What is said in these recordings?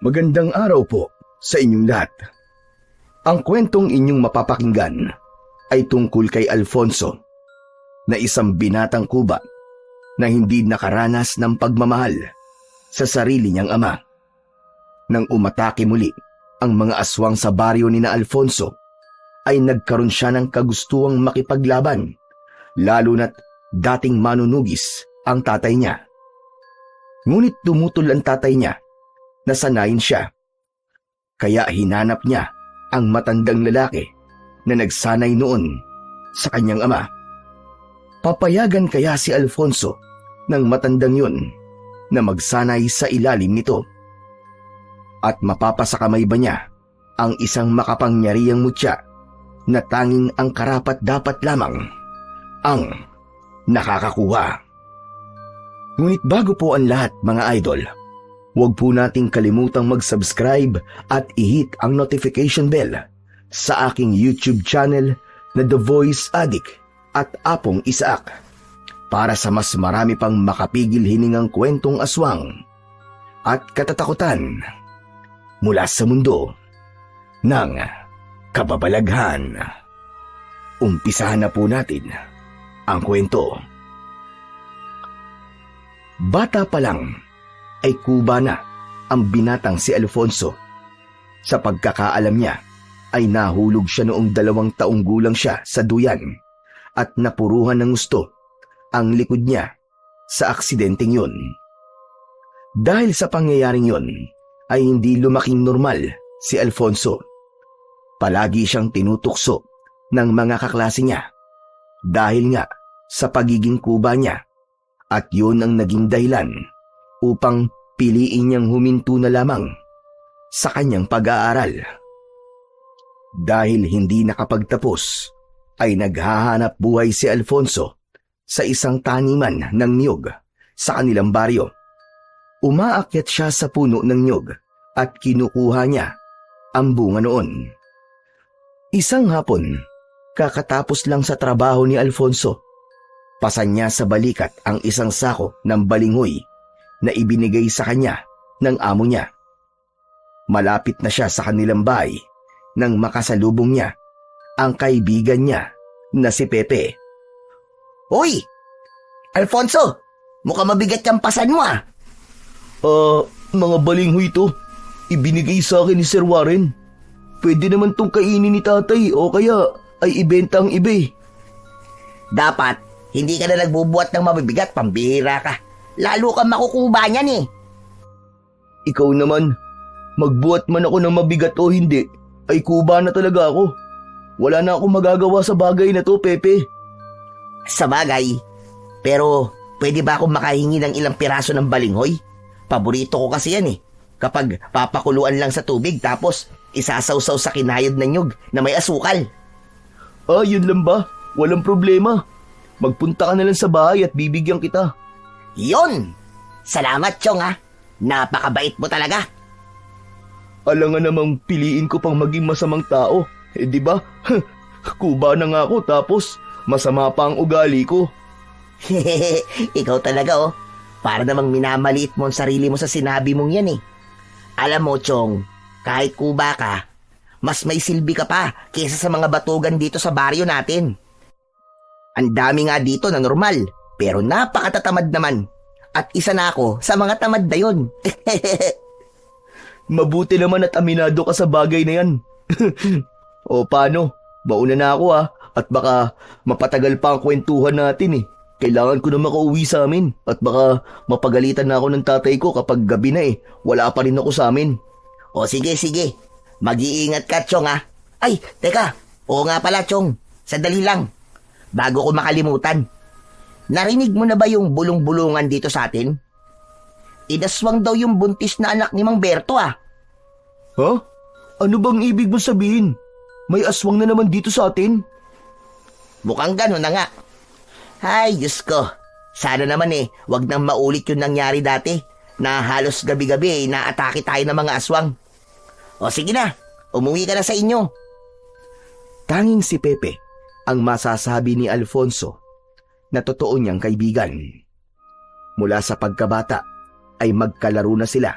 Magandang araw po sa inyong lahat. Ang kwentong inyong mapapakinggan ay tungkol kay Alfonso, na isang binatang kuba na hindi nakaranas ng pagmamahal sa sarili niyang ama. Nang umatake muli ang mga aswang sa baryo ni na Alfonso, ay nagkaroon siya ng kagustuhang makipaglaban, lalo na't dating manunugis ang tatay niya. Ngunit tumutol ang tatay niya, nasanayin siya. Kaya hinanap niya ang matandang lalaki na nagsanay noon sa kanyang ama. Papayagan kaya si Alfonso ng matandang yun na magsanay sa ilalim nito? At mapapasakamay ba niya ang isang makapangyarihang mutya na tanging ang karapat-dapat lamang ang nakakakuha? Ngunit bago po ang lahat, mga idol, huwag po nating kalimutang mag-subscribe at i-hit ang notification bell sa aking YouTube channel na The Voice Addict at Apong Isaak para sa mas marami pang makapigil hiningang kwentong aswang at katatakutan mula sa mundo ng kababalaghan. Umpisahan na po natin ang kwento. Bata pa lang ay kuba na ang binatang si Alfonso. Sa pagkakaalam niya ay nahulog siya noong 2 taong gulang siya sa duyan at napuruhan ng gusto ang likod niya sa aksidenteng yun. Dahil sa pangyayaring yun ay hindi lumaking normal si Alfonso. Palagi siyang tinutukso ng mga kaklase niya dahil nga sa pagiging kuba niya, at yun ang naging dahilan upang piliin niyang huminto na lamang sa kanyang pag-aaral. Dahil hindi nakapagtapos, ay naghahanap buhay si Alfonso sa isang taniman ng niyog sa kanilang baryo. Umaakyat siya sa puno ng niyog at kinukuha niya ang bunga noon. Isang hapon, kakatapos lang sa trabaho ni Alfonso, pasan niya sa balikat ang isang sako ng balinghoy na ibinigay sa kanya ng amo niya. Malapit na siya sa kanilang bahay nang makasalubong niya ang kaibigan niya na si Pepe. Hoy! Alfonso! Mukhang mabigat yung pasan mo ah! Mga balinghoy to. Ibinigay sa akin ni Sir Warren. Pwede naman tong kainin ni tatay o kaya ay ibenta ang iba eh. Dapat, hindi ka na nagbubuhat ng mabibigat, pambihira ka. Lalo kang makukuba niyan eh. Ikaw naman, magbuhat man ako ng mabigat o hindi, ay kuba na talaga ako. Wala na akong magagawa sa bagay na to, Pepe. Sa bagay, pero pwede ba akong makahingi ng ilang piraso ng balinghoy? Paborito ko kasi yan eh. Kapag papakuluan lang sa tubig tapos isasawsaw sa kinayod na nyug na may asukal. Yun lang ba? Walang problema. Magpunta ka na lang sa bahay at bibigyan kita. Yon! Salamat, Chong ha. Napakabait mo talaga. Alangan namang piliin ko pang maging masamang tao. Di ba? Kuba na nga ako tapos masama pa ang ugali ko. Ikaw talaga oh. Para namang minamaliit mo ang sarili mo sa sinabi mong yan eh. Alam mo, Chong, kahit kuba ka, mas may silbi ka pa kaysa sa mga batugan dito sa baryo natin. Ang dami nga dito na normal, pero napakatatamad naman. At isa na ako sa mga tamad na yun. Mabuti naman at aminado ka sa bagay na yan. O paano? Mauna na ako at baka mapatagal pa ang kwentuhan natin eh. Kailangan ko na makauwi sa amin at baka mapagalitan na ako ng tatay ko kapag gabi na eh. Wala pa rin ako sa amin. O sige. Mag-iingat ka, Chong ha. Ay, teka. Oo nga pala, Chong. Sandali lang. Bago ko makalimutan. Narinig mo na ba yung bulong-bulungan dito sa atin? Inaswang daw yung buntis na anak ni Mang Berto ah. Ha? Ano bang ibig mo sabihin? May aswang na naman dito sa atin? Mukhang gano'n na nga. Ay, Diyos ko. Sana naman wag nang maulit yung nangyari dati na halos gabi-gabi naatake tayo ng mga aswang. O sige na, umuwi ka na sa inyo. Tanging si Pepe ang masasabi ni Alfonso na totoo niyang kaibigan. Mula sa pagkabata ay magkalaro na sila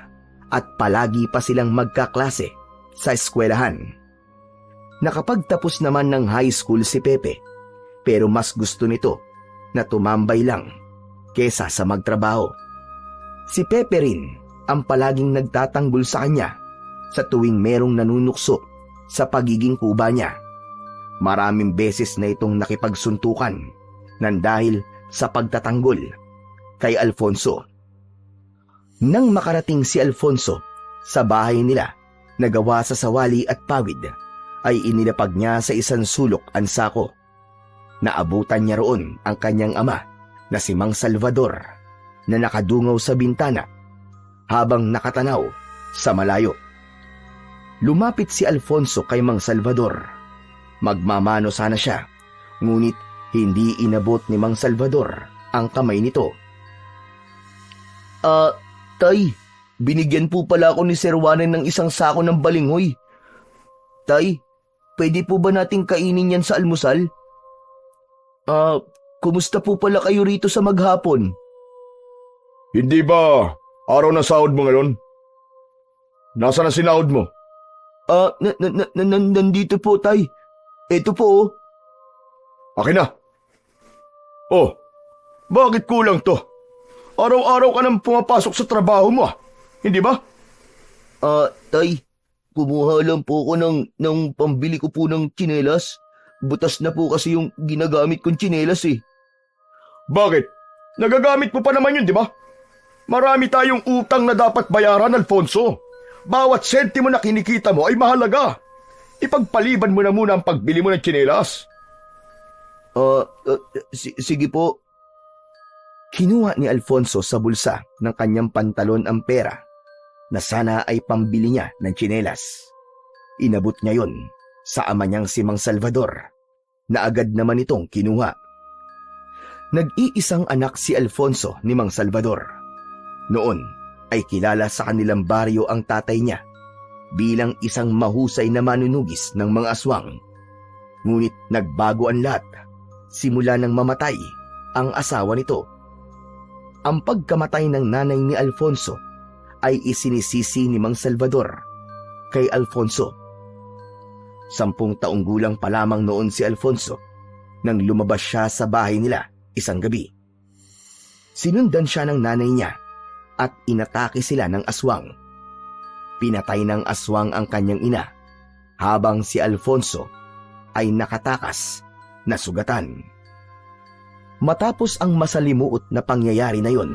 at palagi pa silang magkaklase sa eskwelahan. Nakapagtapos naman ng high school si Pepe, pero mas gusto nito na tumambay lang kesa sa magtrabaho. Si Pepe rin ang palaging nagtatanggol sa kanya sa tuwing merong nanunukso sa pagiging kuba niya. Maraming beses na itong nakipagsuntukan nang dahil sa pagtatanggol kay Alfonso. Nang makarating si Alfonso sa bahay nila na gawa sa sawali at pawid, ay inilapag niya sa isang sulok ang sako. Naabutan niya roon ang kanyang ama na si Mang Salvador na nakadungaw sa bintana habang nakatanaw sa malayo. Lumapit si Alfonso kay Mang Salvador. Magmamano sana siya, ngunit hindi inabot ni Mang Salvador ang kamay nito. Tay, binigyan po pala ako ni Sir Juanen ng isang sako ng balinghoy. Tay, pwede po ba nating kainin yan sa almusal? Kumusta po pala kayo rito sa maghapon? Hindi ba araw na sahod mo ngayon? Nasaan na sinahod mo? Nandito po, Tay. Ito po, oh. Akin na. Oh, bakit kulang to? Araw-araw ka nang pumapasok sa trabaho mo, hindi ba? Tay, kumuha lang po ako ng pambili ko po ng tsinelas. Butas na po kasi yung ginagamit kong tsinelas eh. Bakit? Nagagamit mo pa naman yun, di ba? Marami tayong utang na dapat bayaran, Alfonso. Bawat sentimo na kinikita mo ay mahalaga. Ipagpaliban mo na muna ang pagbili mo ng tsinelas. Sige po. Kinuha ni Alfonso sa bulsa ng kanyang pantalon ang pera na sana ay pambili niya ng tsinelas. Inabot niya yon sa ama niyang si Mang Salvador na agad naman itong kinuha. Nag-iisang anak si Alfonso ni Mang Salvador. Noon ay kilala sa kanilang baryo ang tatay niya bilang isang mahusay na manunugis ng mga aswang. Ngunit nagbago ang lahat simula nang mamatay ang asawa nito. Ang pagkamatay ng nanay ni Alfonso ay isinisisi ni Mang Salvador kay Alfonso. 10 taong gulang pa lamang noon si Alfonso nang lumabas siya sa bahay nila isang gabi. Sinundan siya ng nanay niya at inatake sila ng aswang. Pinatay ng aswang ang kanyang ina habang si Alfonso ay nakatakas na sugatan. Matapos ang masalimuot na pangyayari na yon,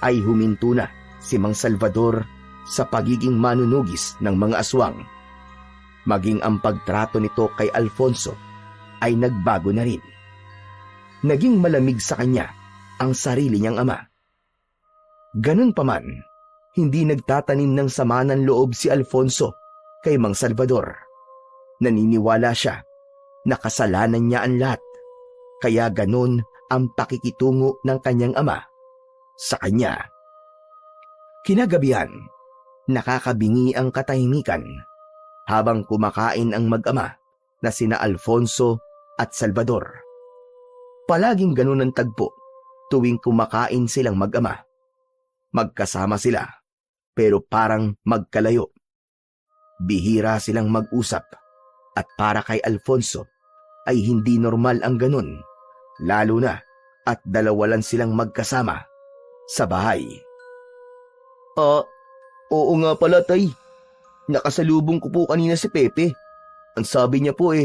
ay huminto na si Mang Salvador sa pagiging manunugis ng mga aswang. Maging ang pagtrato nito kay Alfonso ay nagbago na rin. Naging malamig sa kanya ang sarili niyang ama. Ganun pa man, hindi nagtatanim ng sama ng loob si Alfonso kay Mang Salvador. Naniniwala siya na kasalanan niya ang lahat, kaya ganun ang pakikitungo ng kanyang ama sa kanya. Kinagabihan, nakakabingi ang katahimikan habang kumakain ang mag-ama na sina Alfonso at Salvador. Palaging ganun ang tagpo tuwing kumakain silang mag-ama. Magkasama sila, pero parang magkalayo. Bihira silang mag-usap, at para kay Alfonso ay hindi normal ang ganun, lalo na at dalawa lang silang magkasama sa bahay. Oo nga pala, Tay. Nakasalubong ko po kanina si Pepe. Ang sabi niya po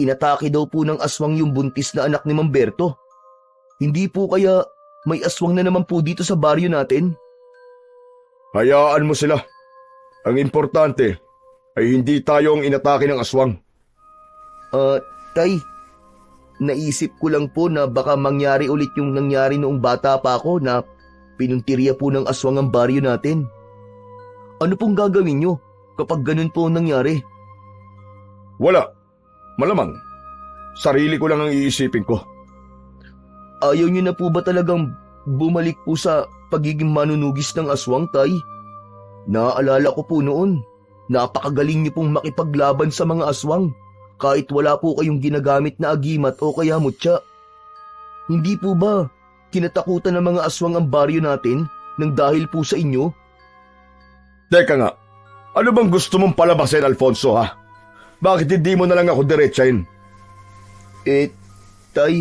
inatake daw po ng aswang yung buntis na anak ni Mamberto. Hindi po kaya may aswang na naman po dito sa baryo natin? Hayaan mo sila. Ang importante ay hindi tayo ang inatake ng aswang. Tay, naisip ko lang po na baka mangyari ulit yung nangyari noong bata pa ako na pinuntirya po ng aswang ang baryo natin. Ano pong gagawin nyo kapag ganun po nangyari? Wala. Malamang. Sarili ko lang ang iisipin ko. Ayaw nyo na po ba talagang bumalik po sa pagiging manunugis ng aswang, Tay? Naaalala ko po noon, napakagaling niyo pong makipaglaban sa mga aswang kahit wala po kayong ginagamit na agimat o kaya mutya. Hindi po ba kinatakutan ng mga aswang ang baryo natin nang dahil po sa inyo? Teka nga, ano bang gusto mong palabasin, Alfonso, ha? Bakit hindi mo na lang ako diretsahin? Tay,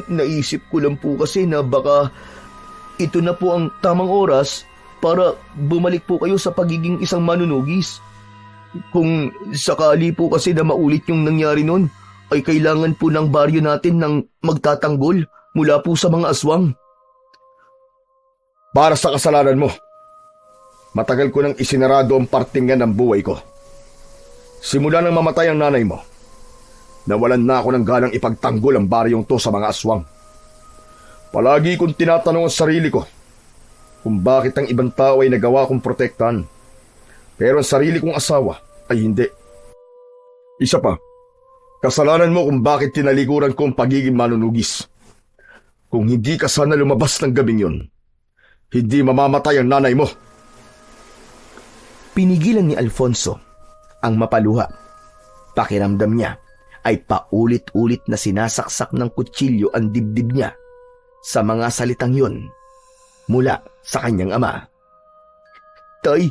naisip ko lang po kasi na baka ito na po ang tamang oras para bumalik po kayo sa pagiging isang manunugis. Kung sakali po kasi na maulit yung nangyari nun, ay kailangan po ng baryo natin ng magtatanggol mula po sa mga aswang. Para sa kasalanan mo, matagal ko nang isinarado ang partingan ng buhay ko. Simula nang mamatay ang nanay mo, nawalan na ako ng ganang ipagtanggol ang baryong to sa mga aswang. Palagi kong tinatanong ang sarili ko kung bakit ang ibang tao ay nagawa kong protektahan, pero ang sarili kong asawa ay hindi. Isa pa, kasalanan mo kung bakit tinalikuran ko ang pagiging manunugis. Kung hindi ka sana lumabas ng gabing yun, hindi mamamatay ang nanay mo. Pinigilan ni Alfonso ang mapaluha. Pakiramdam niya ay paulit-ulit na sinasaksak ng kutsilyo ang dibdib niya sa mga salitang yun mula sa kanyang ama. Tay,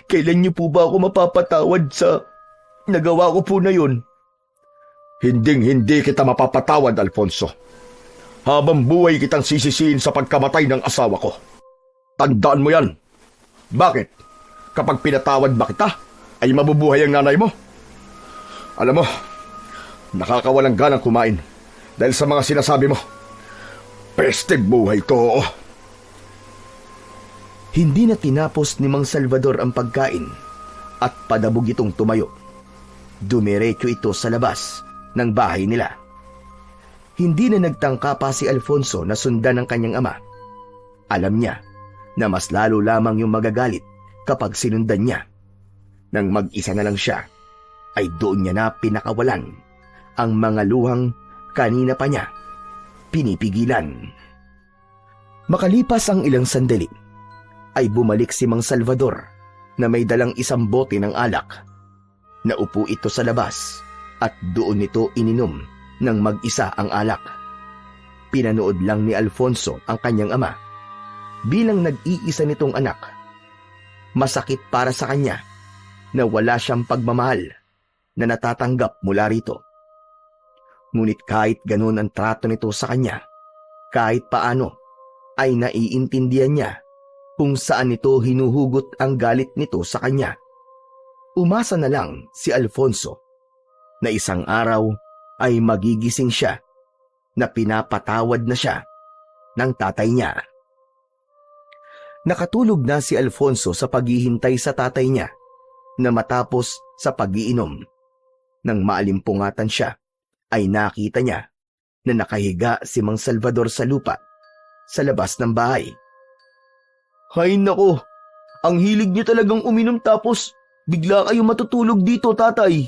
kailan niyo po ba ako mapapatawad sa nagawa ko po na yun? Hinding-hindi kita mapapatawad, Alfonso. Habang buhay kitang sisisihin sa pagkamatay ng asawa ko. Tandaan mo yan. Bakit? Kapag pinatawad ba kita, ay mabubuhay ang nanay mo? Alam mo, nakakawalang ganang kumain dahil sa mga sinasabi mo. Peste buhay to. Hindi na tinapos ni Mang Salvador ang pagkain at padabog itong tumayo. Dumiretso ito sa labas ng bahay nila. Hindi na nagtangka pa si Alfonso na sundan ng kanyang ama. Alam niya na mas lalo lamang yung magagalit kapag sinundan niya. Nang mag-isa na lang siya, ay doon niya na pinakawalan ang mga luhang kanina pa niya pinipigilan. Makalipas ang ilang sandali, ay bumalik si Mang Salvador na may dalang isang bote ng alak. Naupo ito sa labas at doon nito ininom ng mag-isa ang alak. Pinanood lang ni Alfonso ang kanyang ama. Bilang nag-iisa nitong anak, masakit para sa kanya na wala siyang pagmamahal na natatanggap mula rito. Ngunit kahit ganun ang trato nito sa kanya, kahit paano ay naiintindihan niya kung saan nito hinuhugot ang galit nito sa kanya. Umasa na lang si Alfonso na isang araw ay magigising siya na pinapatawad na siya ng tatay niya. Nakatulog na si Alfonso sa paghihintay sa tatay niya na matapos sa pag-iinom. Nang maalimpungatan siya, ay nakita niya na nakahiga si Mang Salvador sa lupa sa labas ng bahay. Hay nako, ang hilig niyo talagang uminom tapos bigla kayo matutulog dito, tatay.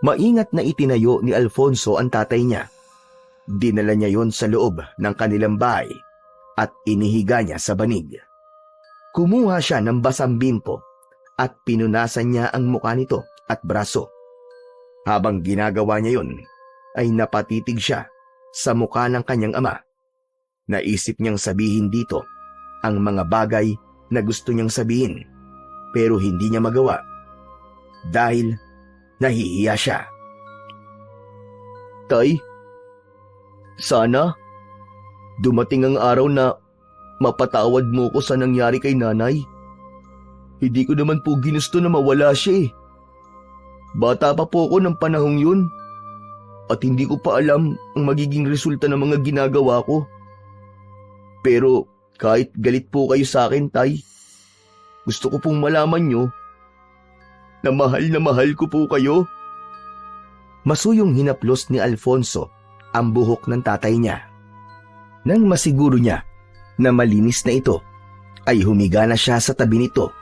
Maingat na itinayo ni Alfonso ang tatay niya. Dinala niya yon sa loob ng kanilang bahay at inihiga niya sa banig. Kumuha siya ng basang bimpo at pinunasan niya ang mukha nito at braso. Habang ginagawa niya yon, ay napatitig siya sa mukha ng kanyang ama. Naisip niyang sabihin dito ang mga bagay na gusto niyang sabihin, pero hindi niya magawa dahil nahihiya siya. Tay, sana dumating ang araw na mapatawad mo ko sa nangyari kay nanay. Hindi ko naman po ginusto na mawala siya eh. Bata pa po ako ng panahong yun at hindi ko pa alam ang magiging resulta ng mga ginagawa ko. Pero kahit galit po kayo sa akin, tay, gusto ko pong malaman nyo na mahal ko po kayo. Masuyong hinaplos ni Alfonso ang buhok ng tatay niya. Nang masiguro niya na malinis na ito, ay humiga na siya sa tabi nito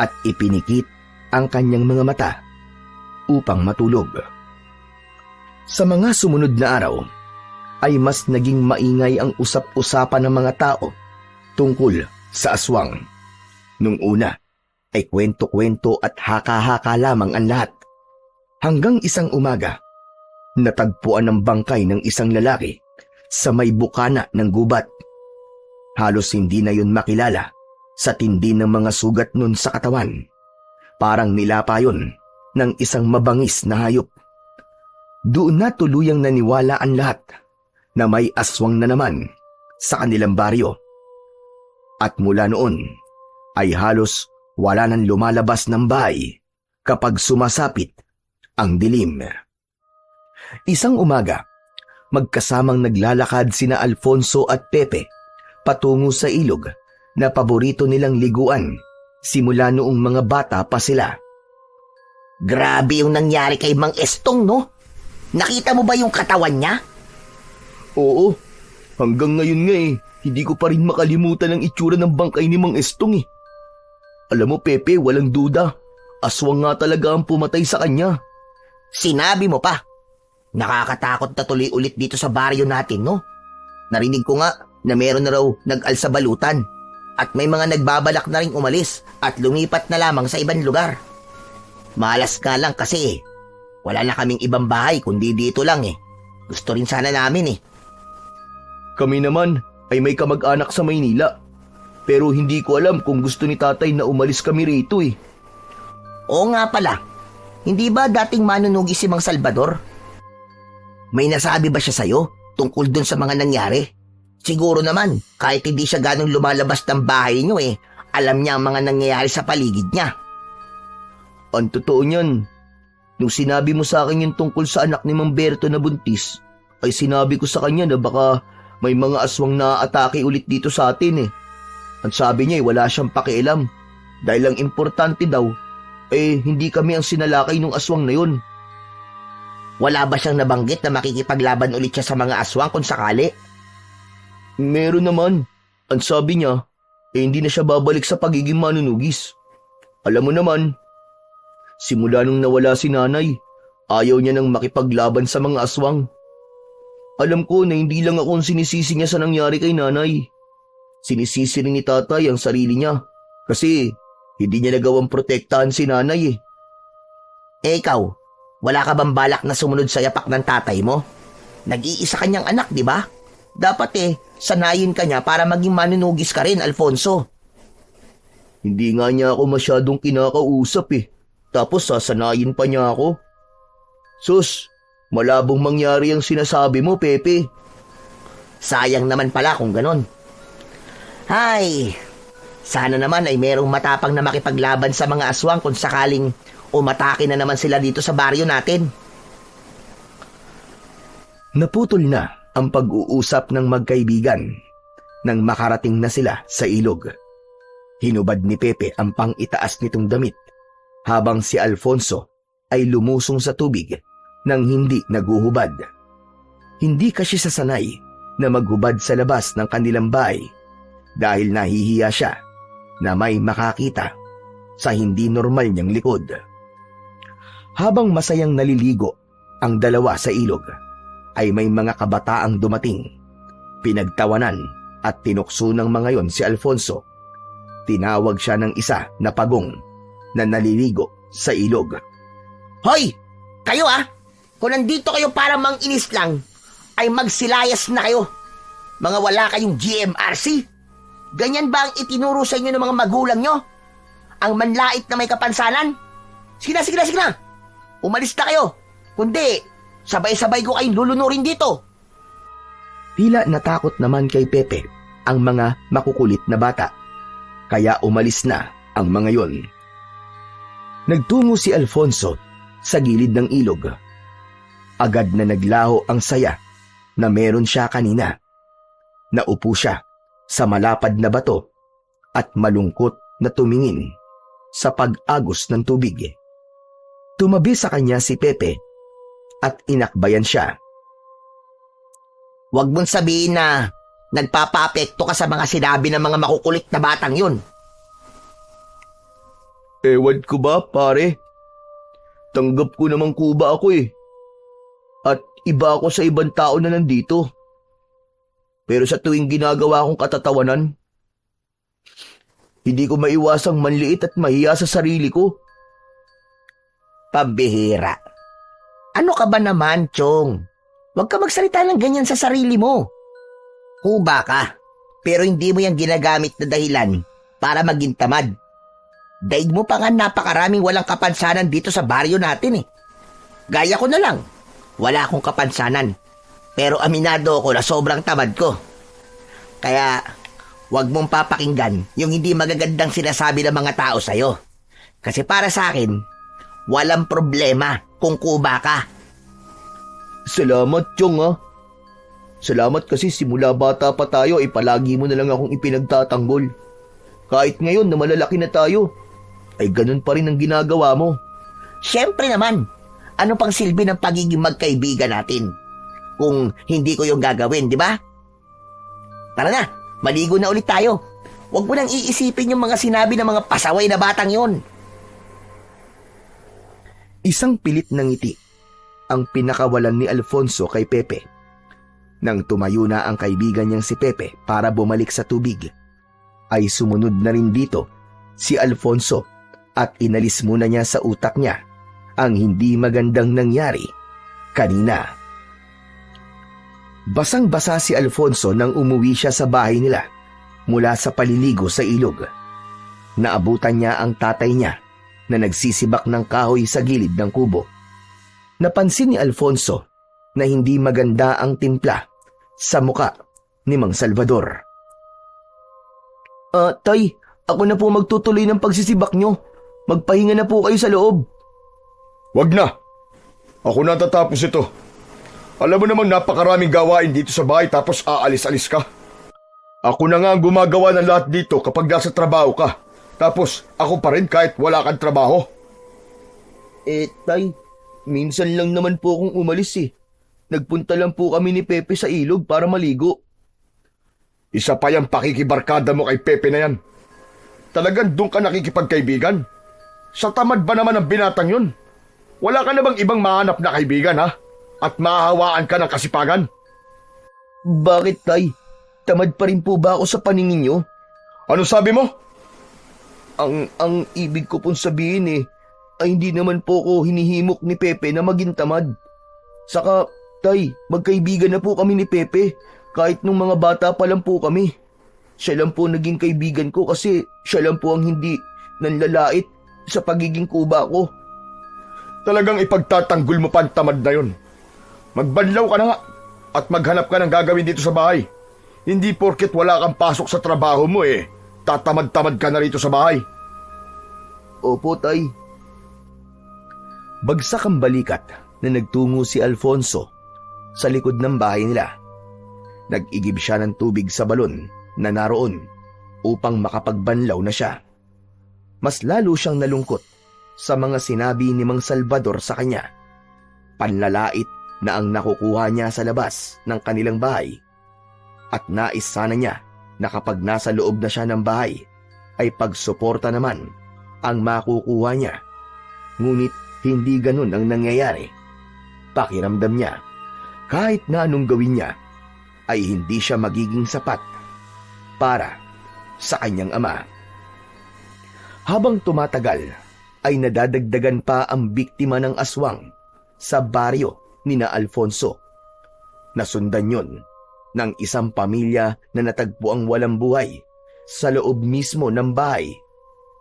at ipinikit ang kanyang mga mata upang matulog. Sa mga sumunod na araw, ay mas naging maingay ang usap-usapan ng mga tao tungkol sa aswang. Nung una, ay kwento-kwento at haka-haka lamang ang lahat. Hanggang isang umaga, natagpuan ng bangkay ng isang lalaki sa may bukana ng gubat. Halos hindi na yun makilala Sa tindi ng mga sugat nun sa katawan, parang nilapa yun ng isang mabangis na hayop. Doon na tuluyang naniwala ang lahat na may aswang na naman sa kanilang baryo. At mula noon ay halos wala nang lumalabas ng bahay kapag sumasapit ang dilim. Isang umaga, magkasamang naglalakad sina Alfonso at Pepe patungo sa ilog na paborito nilang liguan simula noong mga bata pa sila. Grabe yung nangyari kay Mang Estong, no? Nakita mo ba yung katawan niya? Oo, hanggang ngayon nga hindi ko pa rin makalimutan ang itsura ng bangkay ni Mang Estong. Alam mo Pepe, walang duda, aswang nga talaga ang pumatay sa kanya. Sinabi mo pa. Nakakatakot na tuloy ulit dito sa baryo natin, no? Narinig ko nga na meron na raw nag-alsa balutan at may mga nagbabalak na rin umalis at lumipat na lamang sa ibang lugar. Malas nga lang kasi wala na kaming ibang bahay kundi dito lang. Gusto rin sana namin. Kami naman ay may kamag-anak sa Maynila, pero hindi ko alam kung gusto ni tatay na umalis kami rito. Oo nga pala, hindi ba dating manunugi si Mang Salvador? May nasabi ba siya sa'yo tungkol dun sa mga nangyari? Siguro naman, kahit hindi siya ganong lumalabas ng bahay niyo alam niya ang mga nangyayari sa paligid niya. Ang totoo niyan, nung sinabi mo sa akin yung tungkol sa anak ni Mang Berto na buntis, ay sinabi ko sa kanya na baka may mga aswang na atake ulit dito sa atin. Ang sabi niya wala siyang pakialam dahil ang importante daw hindi kami ang sinalakay ng aswang na yun. Wala ba siyang nabanggit na makikipaglaban ulit siya sa mga aswang kung sakali? Meron naman. Ang sabi niya, hindi na siya babalik sa pagiging manunugis. Alam mo naman, simula nung nawala si nanay, ayaw niya nang makipaglaban sa mga aswang. Alam ko na hindi lang ako ang sinisisi niya sa nangyari kay nanay. Sinisisi rin ni tatay ang sarili niya kasi hindi niya nagawang protektahan si nanay. Ikaw, wala ka bang balak na sumunod sa yapak ng tatay mo? Nag-iisa kanyang anak, di ba? Dapat sanayin ka niya para maging manunugis ka rin, Alfonso. Hindi nga niya ako masyadong kinakausap Tapos sasanayin pa niya ako. Sus, malabong mangyari ang sinasabi mo, Pepe. Sayang naman pala kung ganon. Ay, sana naman ay merong matapang na makipaglaban sa mga aswang kung sakaling umatake na naman sila dito sa baryo natin. Naputol na ang pag-uusap ng magkaibigan nang makarating na sila sa ilog. Hinubad ni Pepe ang pang-itaas nitong damit habang si Alfonso ay lumusong sa tubig nang hindi naguhubad. Hindi kasi sasanay na maghubad sa labas ng kanilang bahay dahil nahihiya siya na may makakita sa hindi normal niyang likod. Habang masayang naliligo ang dalawa sa ilog, ay may mga kabataang dumating. Pinagtawanan at tinukso ng mga yon si Alfonso. Tinawag siya ng isa na pagong na naliligo sa ilog. Hoy! Kayo Kung nandito kayo para mang-inis lang, ay magsilayas na kayo. Mga wala kayong GMRC. Ganyan ba ang itinuro sa inyo ng mga magulang nyo? Ang manlait na may kapansanan? Sige na. Umalis na kayo. Kundi, sabay-sabay ko kayong lulunurin dito. Tila natakot naman kay Pepe ang mga makukulit na bata, kaya umalis na ang mga yon. Nagtungo si Alfonso sa gilid ng ilog. Agad na naglaho ang saya na meron siya kanina. Naupo siya sa malapad na bato at malungkot na tumingin sa pag-agos ng tubig. Tumabi sa kanya si Pepe at inakbayan siya. Huwag mong sabihin na nagpapa-apekto ka sa mga sinabi ng mga makukulit na batang yun. Ewan ko ba, pare? Tanggap ko namang kuba ako At iba ako sa ibang tao na nandito. Pero sa tuwing ginagawa akong katatawanan, hindi ko maiwasang manliit at mahiya sa sarili ko. Pambihira. Ano ka ba naman, Chong? Huwag ka magsalita ng ganyan sa sarili mo. Kuba ka, pero hindi mo yung ginagamit na dahilan para maging tamad. Daig mo pa nga napakaraming walang kapansanan dito sa baryo natin eh. Gaya ko na lang, wala akong kapansanan. Pero aminado ako na sobrang tamad ko. Kaya, wag mong papakinggan yung hindi magagandang sinasabi ng mga tao sa'yo. Kasi para sa akin, walang problema kung kuba ka. Salamat, Chong, ha. Salamat kasi simula bata pa tayo ay palagi mo na lang akong ipinagtatanggol. Kahit ngayon na malalaki na tayo, ay ganun pa rin ang ginagawa mo. Siyempre naman, ano pang silbi ng pagiging magkaibigan natin? Kung hindi ko yung gagawin, di ba? Tara na, maligo na ulit tayo. Huwag mo nang iisipin yung mga sinabi ng mga pasaway na batang yon. Isang pilit ng ngiti ang pinakawalan ni Alfonso kay Pepe. Nang tumayo na ang kaibigan niyang si Pepe para bumalik sa tubig, ay sumunod na rin dito si Alfonso at inalis muna niya sa utak niya ang hindi magandang nangyari kanina. Basang-basa si Alfonso nang umuwi siya sa bahay nila mula sa paliligo sa ilog. Naabutan niya ang tatay niya na nagsisibak ng kahoy sa gilid ng kubo. Napansin ni Alfonso na hindi maganda ang timpla sa muka ni Mang Salvador. Tay, ako na po magtutuloy ng pagsisibak nyo. Magpahinga na po kayo sa loob. Wag na. Ako na tatapos ito. Alam mo namang napakaraming gawain dito sa bahay tapos aalis-alis ka. Ako na nga ang gumagawa ng lahat dito kapag nasa trabaho ka. Tapos ako pa rin kahit wala kang trabaho. Tay, minsan lang naman po akong umalis eh. Nagpunta lang po kami ni Pepe sa ilog para maligo. Isa pa yung pakikibarkada mo kay Pepe na yan. Talagang doon ka nakikipagkaibigan? Sa tamad ba naman ang binatang yun? Wala ka na bang ibang mahanap na kaibigan, ha? At mahahawaan ka ng kasipagan? Bakit, Tay? Tamad pa rin po ba ako sa paningin nyo? Ano sabi mo? Ang ibig ko pong sabihin ay hindi naman po ko hinihimok ni Pepe na maging tamad. Saka, Tay, magkaibigan na po kami ni Pepe kahit nung mga bata pa lang po kami. Siya lang po naging kaibigan ko kasi siya lang po ang hindi nanlalait sa pagiging kuba ko. Talagang ipagtatanggol mo pa ang tamad na yun. Magbanlaw ka na nga at maghanap ka ng gagawin dito sa bahay. Hindi porket wala kang pasok sa trabaho mo tatamad-tamad ka na rito sa bahay. Opo, Tay. Bagsak ang balikat na nagtungo si Alfonso sa likod ng bahay nila. Nag-igib siya ng tubig sa balon na naroon upang makapagbanlaw na siya. Mas lalo siyang nalungkot sa mga sinabi ni Mang Salvador sa kanya. Panlalait na ang nakukuha niya sa labas ng kanilang bahay. At nais sana niya na kapag nasa loob na siya ng bahay ay pagsuporta naman ang makukuha niya. Ngunit hindi ganun ang nangyayari. Pakiramdam niya, kahit na anong gawin niya, ay hindi siya magiging sapat para sa kanyang ama. Habang tumatagal, ay nadadagdagan pa ang biktima ng aswang sa baryo ni na Alfonso. Nasundan yun ng isang pamilya na natagpo ang walang buhay sa loob mismo ng bahay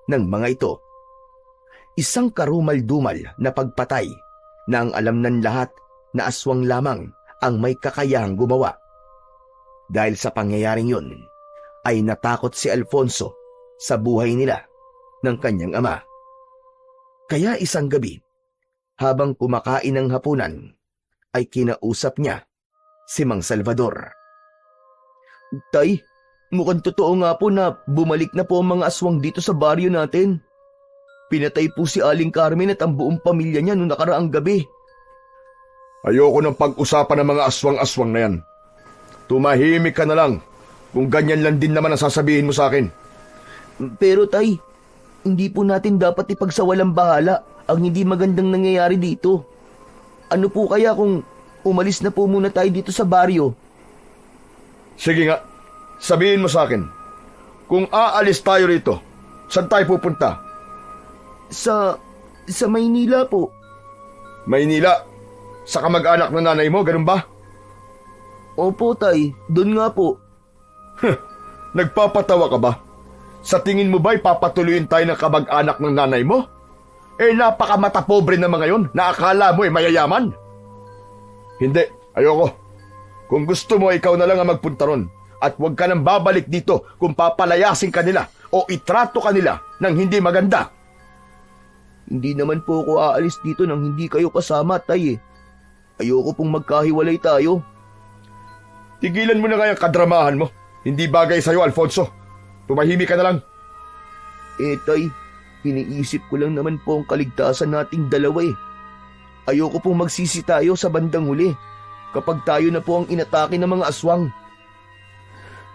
ng mga ito. Isang karumal-dumal na pagpatay na ang alam ng lahat na aswang lamang ang may kakayahang gumawa. Dahil sa pangyayaring yun, ay natakot si Alfonso sa buhay nila ng kanyang ama. Kaya isang gabi, habang kumakain ng hapunan, ay kinausap niya si Mang Salvador. Tay, mukhang totoo nga po na bumalik na po ang mga aswang dito sa baryo natin. Pinatay po si Aling Carmen at ang buong pamilya niya noong nakaraang gabi. Ayoko ng pag-usapan ng mga aswang-aswang na yan. Tumahimik ka na lang kung ganyan lang din naman ang sasabihin mo sa akin. Pero Tay, hindi po natin dapat ipagsawalang bahala ang hindi magandang nangyayari dito. Ano po kaya kung umalis na po muna tayo dito sa baryo? Sige nga, sabihin mo sa akin. Kung aalis tayo rito, saan tayo pupunta? Sa Maynila po. Maynila? Sa kamag-anak ng nanay mo, ganun ba? Opo, Tay. Doon nga po. Nagpapatawa ka ba? Sa tingin mo ba'y papatuloyin tayo ng kamag-anak ng nanay mo? Napakamata pobre na mga yon na akala mo mayayaman. Hindi, ayoko. Kung gusto mo, ikaw na lang ang magpunta ron. At huwag ka nang babalik dito kung papalayasin ka nila o itrato ka nila ng hindi maganda. Hindi naman po ako aalis dito nang hindi kayo kasama, Tay. Ayoko pong magkahiwalay tayo. Tigilan mo na nga yung kadramahan mo. Hindi bagay sa'yo, Alfonso. Tumahimik ka na lang. Tay, iniisip ko lang naman po ang kaligtasan nating dalawa eh. Ayoko pong magsisi tayo sa bandang huli kapag tayo na po ang inatake ng mga aswang.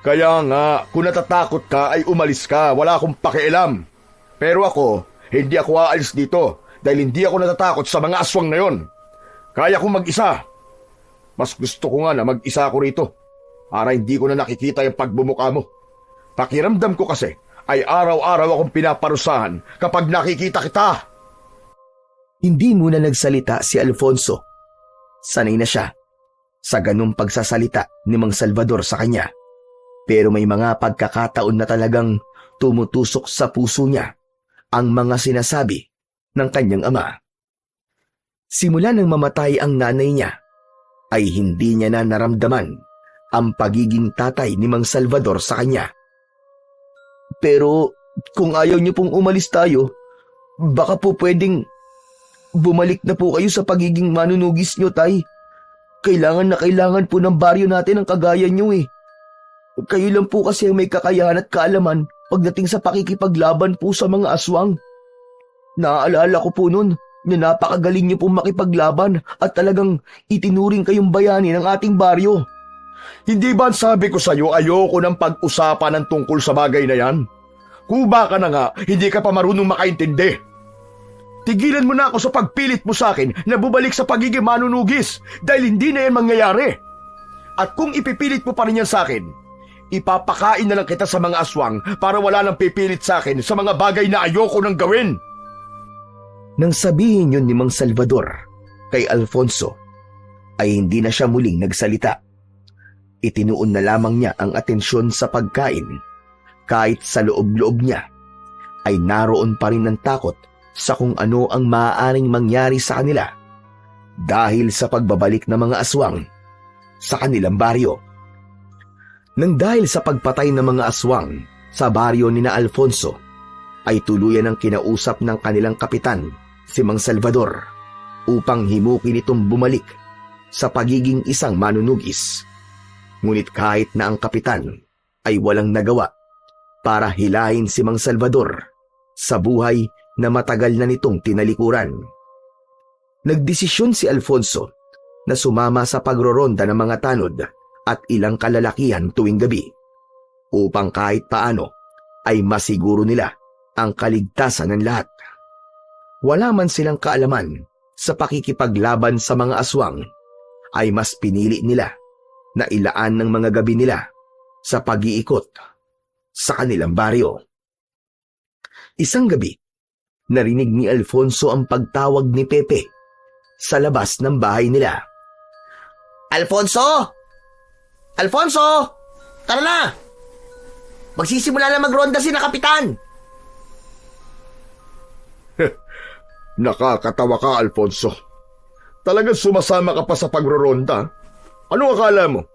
Kaya nga, kung natatakot ka ay umalis ka. Wala akong pakialam. Pero ako, hindi ako aalis dito dahil hindi ako natatakot sa mga aswang na yon. Kaya kong mag-isa. Mas gusto ko nga na mag-isa ako rito para hindi ko na nakikita yung pagbumuka mo. Pakiramdam ko kasi ay araw-araw akong pinaparusahan kapag nakikita kita. Hindi muna nagsalita si Alfonso. Sanay na siya sa ganung pagsasalita ni Mang Salvador sa kanya. Pero may mga pagkakataon na talagang tumutusok sa puso niya ang mga sinasabi ng kanyang ama. Simula nang mamatay ang nanay niya, ay hindi niya na naramdaman ang pagiging tatay ni Mang Salvador sa kanya. Pero kung ayaw niyo pong umalis tayo, baka po pwedeng bumalik na po kayo sa pagiging manunugis niyo, Tay. Kailangan na kailangan po ng baryo natin ang kagaya niyo eh. Kayo lang po kasi ang may kakayahan at kaalaman pagdating sa pakikipaglaban po sa mga aswang. Naaalala ko po noon na napakagaling niyo pong makipaglaban at talagang itinuring kayong bayani ng ating baryo. Hindi ba ang sabi ko sa'yo ayoko ng pag-usapan ng tungkol sa bagay na yan? Kuba ka na nga, hindi ka pa marunong makaintindi. Tigilan mo na ako sa pagpilit mo sa akin na bubalik sa pagiging manunugis dahil hindi na yan mangyayari. At kung ipipilit mo pa rin yan sa akin, ipapakain na lang kita sa mga aswang para wala nang pipilit sa akin sa mga bagay na ayoko nang gawin. Nang sabihin yun ni Mang Salvador kay Alfonso, ay hindi na siya muling nagsalita. Itinuon na lamang niya ang atensyon sa pagkain. Kahit sa loob-loob niya, ay naroon pa rin ng takot sa kung ano ang maaaring mangyari sa kanila dahil sa pagbabalik ng mga aswang sa kanilang baryo. Nang dahil sa pagpatay ng mga aswang sa baryo ni na Alfonso, ay tuluyan ang kinausap ng kanilang kapitan, si Mang Salvador, upang himukin itong bumalik sa pagiging isang manunugis. Ngunit kahit na ang kapitan ay walang nagawa para hilahin si Mang Salvador sa buhay na matagal na nitong tinalikuran. Nagdesisyon si Alfonso na sumama sa pagroronda ng mga tanod at ilang kalalakihan tuwing gabi upang kahit paano ay masiguro nila ang kaligtasan ng lahat. Wala man silang kaalaman sa pakikipaglaban sa mga aswang, ay mas pinili nila na ilaan ng mga gabi nila sa pag-iikot sa kanilang baryo. Isang gabi, narinig ni Alfonso ang pagtawag ni Pepe sa labas ng bahay nila. Alfonso! Alfonso! Tara na! Magsisimula na magronda si na kapitan! Nakakatawa ka, Alfonso. Talagang sumasama ka pa sa pagroronda? Ano akala mo?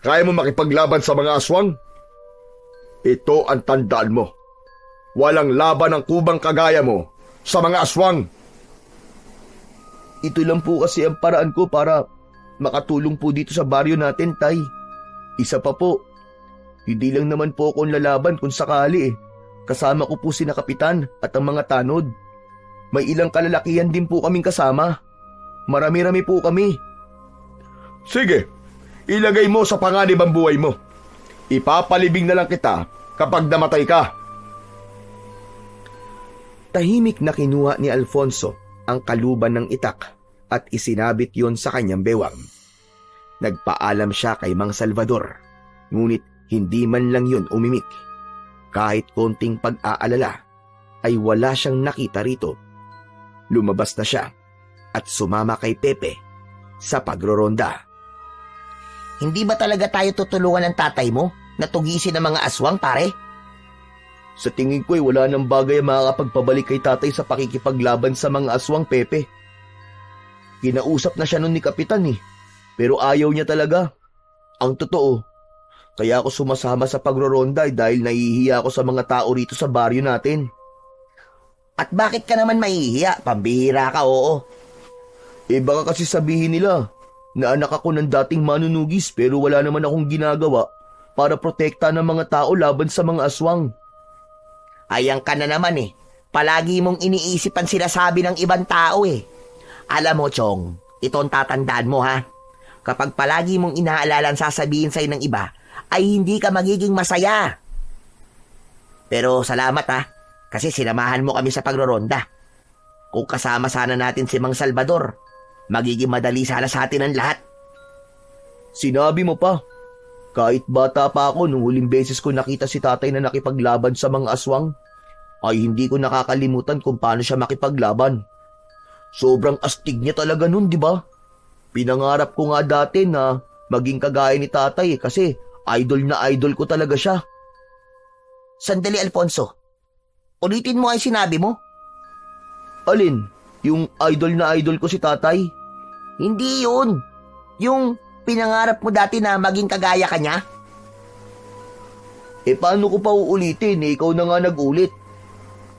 Kaya mo makipaglaban sa mga aswang? Ito ang tandaan mo. Walang laban ang kubang kagaya mo sa mga aswang. Ito lang po kasi ang paraan ko para makatulong po dito sa baryo natin, Tay. Isa pa po, hindi lang naman po akong lalaban kung sakali eh. Kasama ko po sina kapitan at ang mga tanod. May ilang kalalakihan din po kaming kasama. Marami-rami po kami. Sige, ilagay mo sa panganib ang buhay mo. Ipapalibing na lang kita kapag namatay ka. Tahimik na kinuha ni Alfonso ang kaluban ng itak at isinabit yon sa kanyang bewang. Nagpaalam siya kay Mang Salvador, ngunit hindi man lang yun umimik. Kahit konting pag-aalala, ay wala siyang nakita rito. Lumabas na siya at sumama kay Pepe sa pagroronda. Hindi ba talaga tayo tutulungan ng tatay mo na tugisin ang mga aswang, pare? Sa tingin ko wala nang bagay ang makakapagpabalik kay tatay sa pakikipaglaban sa mga aswang, Pepe. Kinausap na siya nun ni Kapitan pero ayaw niya talaga. Ang totoo, kaya ako sumasama sa pagroronda dahil nahihiya ako sa mga tao rito sa baryo natin. At bakit ka naman mahihiya? Pambihira ka, oo. Baka kasi sabihin nila na anak ako ng dating manunugis pero wala naman akong ginagawa para protekta ng mga tao laban sa mga aswang. Ayan ka na naman Palagi mong iniisip ang sinasabi ng ibang tao Alam mo, Chong, ito ang tatandaan mo ha. Kapag palagi mong inaalala ang sasabihin sa'yo ng iba, ay hindi ka magiging masaya. Pero salamat kasi sinamahan mo kami sa pagroronda. Kung kasama sana natin si Mang Salvador, magiging madali sana sa atin ang lahat. Sinabi mo pa. Kahit bata pa ako nung huling beses ko nakita si tatay na nakipaglaban sa mga aswang, ay hindi ko nakakalimutan kung paano siya makipaglaban. Sobrang astig niya talaga nun, di ba? Pinangarap ko nga dati na maging kagaya ni tatay kasi idol na idol ko talaga siya. Sandali, Alfonso. Ulitin mo ay sinabi mo. Alin? Yung idol na idol ko si tatay? Hindi yun. Yung pinangarap mo dati na maging kagaya ka niya? Paano ko pa uulitin? Ikaw na nga nag-ulit.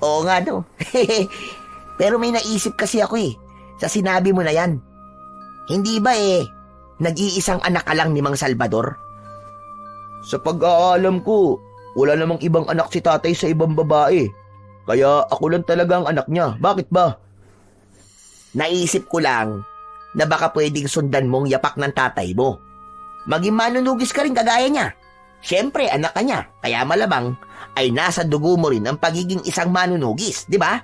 Oo nga no. Pero may naisip kasi ako sa sinabi mo na yan. Hindi ba nag-iisang anak ka lang ni Mang Salvador? Sa pag-aalam ko, wala namang ibang anak si tatay sa ibang babae. Kaya ako lang talaga ang anak niya. Bakit ba? Naisip ko lang na baka pwedeng sundan mong yapak ng tatay mo. Maging manunugis ka rin kagaya niya. Siyempre, anak ka niya. Kaya malamang ay nasa dugo mo rin ang pagiging isang manunugis, di ba?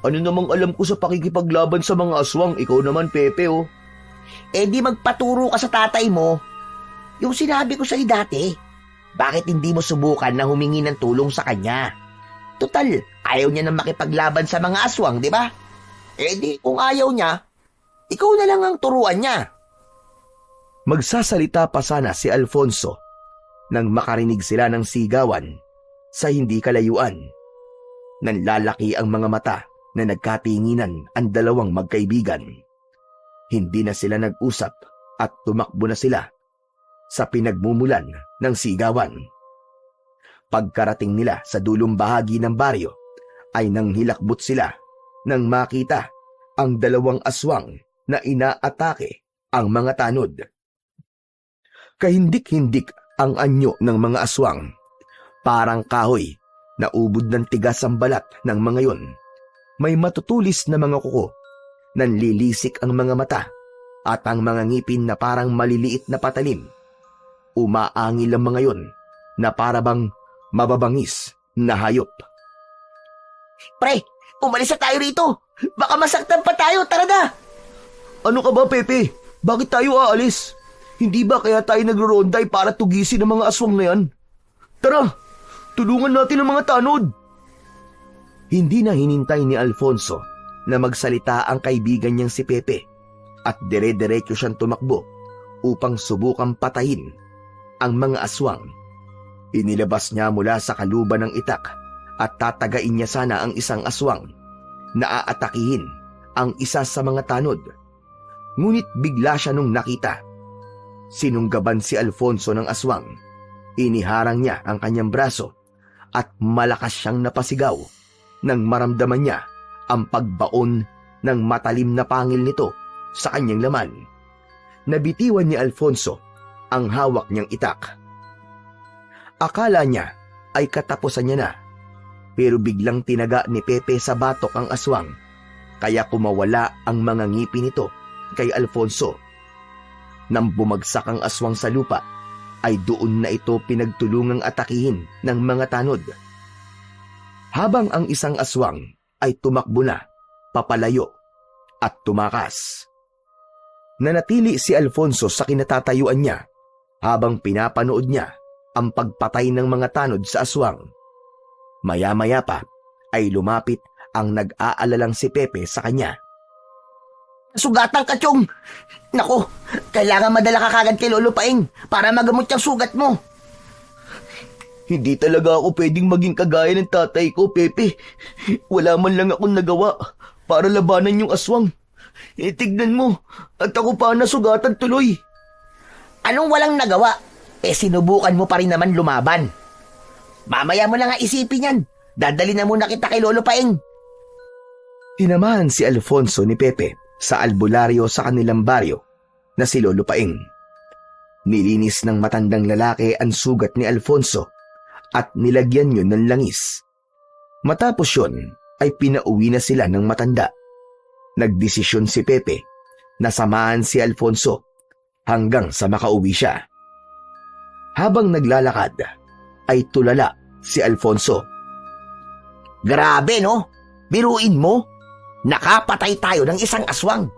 Ano namang alam ko sa pakikipaglaban sa mga aswang? Ikaw naman, Pepe, Di magpaturo ka sa tatay mo. Yung sinabi ko sa'yo dati, bakit hindi mo subukan na humingi ng tulong sa kanya? Total, ayaw niya na makipaglaban sa mga aswang, di ba? Di kung ayaw niya, ikaw na lang ang turuan niya. Magsasalita pa sana si Alfonso nang makarinig sila ng sigawan sa hindi kalayuan. Nanlalaki ang mga mata na nagkatinginan ang dalawang magkaibigan. Hindi na sila nag-usap at tumakbo na sila sa pinagmumulan ng sigawan. Pagkarating nila sa dulong bahagi ng baryo ay nanghilakbot sila nang makita ang dalawang aswang na inaatake ang mga tanod. Kahindik-hindik ang anyo ng mga aswang. Parang kahoy na ubod ng tigas ang balat ng mga yon. May matutulis na mga kuko, nanlilisik ang mga mata at ang mga ngipin na parang maliliit na patalim. Umaangil ang mga yon na parabang mababangis na hayop. Pre, umalis na tayo rito. Baka masaktan pa tayo, tara na. Ano ka ba, Pepe? Bakit tayo aalis? Hindi ba kaya tayo nagro-ronday para tugisin ang mga aswang na yan? Tara, tulungan natin ang mga tanod. Hindi na hinintay ni Alfonso na magsalita ang kaibigan niyang si Pepe at dire-diretso siyang tumakbo upang subukang patayin ang mga aswang. Inilabas niya mula sa kaluban ng itak at tatagain niya sana ang isang aswang na aatakihin ang isa sa mga tanod. Ngunit bigla siya nung nakita. Sinunggaban si Alfonso ng aswang. Iniharang niya ang kanyang braso at malakas siyang napasigaw nang maramdaman niya ang pagbaon ng matalim na pangil nito sa kanyang laman. Nabitiwan ni Alfonso ang hawak niyang itak. Akala niya ay katapusan niya na, pero biglang tinaga ni Pepe sa batok ang aswang, kaya kumawala ang mga ngipin nito kay Alfonso. Nang bumagsak ang aswang sa lupa, ay doon na ito pinagtulungang atakihin ng mga tanod. Habang ang isang aswang ay tumakbo na, papalayo at tumakas. Nanatili si Alfonso sa kinatatayuan niya habang pinapanood niya ang pagpatay ng mga tanod sa aswang. Maya-maya pa ay lumapit ang nag-aalalang si Pepe sa kanya. Sugatan ka, Chong! Naku, kailangan madala ka kagad kay Lolo Paing para magamot yung sugat mo. Hindi talaga ako pwedeng maging kagaya ng tatay ko, Pepe. Wala man lang akong nagawa para labanan yung aswang. Tignan mo, at ako pa nasugatan tuloy. Anong walang nagawa? Sinubukan mo pa rin naman lumaban. Mamaya mo lang nga isipin yan. Dadali na muna kita kay Lolo Paeng. Tinamahan si Alfonso ni Pepe sa albularyo sa kanilang baryo na si Lolo Paeng. Nilinis ng matandang lalaki ang sugat ni Alfonso at nilagyan yun ng langis. Matapos yun ay pinauwi na sila ng matanda. Nagdesisyon si Pepe na samahan si Alfonso hanggang sa makauwi siya. Habang naglalakad ay tulala si Alfonso. Grabe no? Biruin mo? Nakapatay tayo ng isang aswang.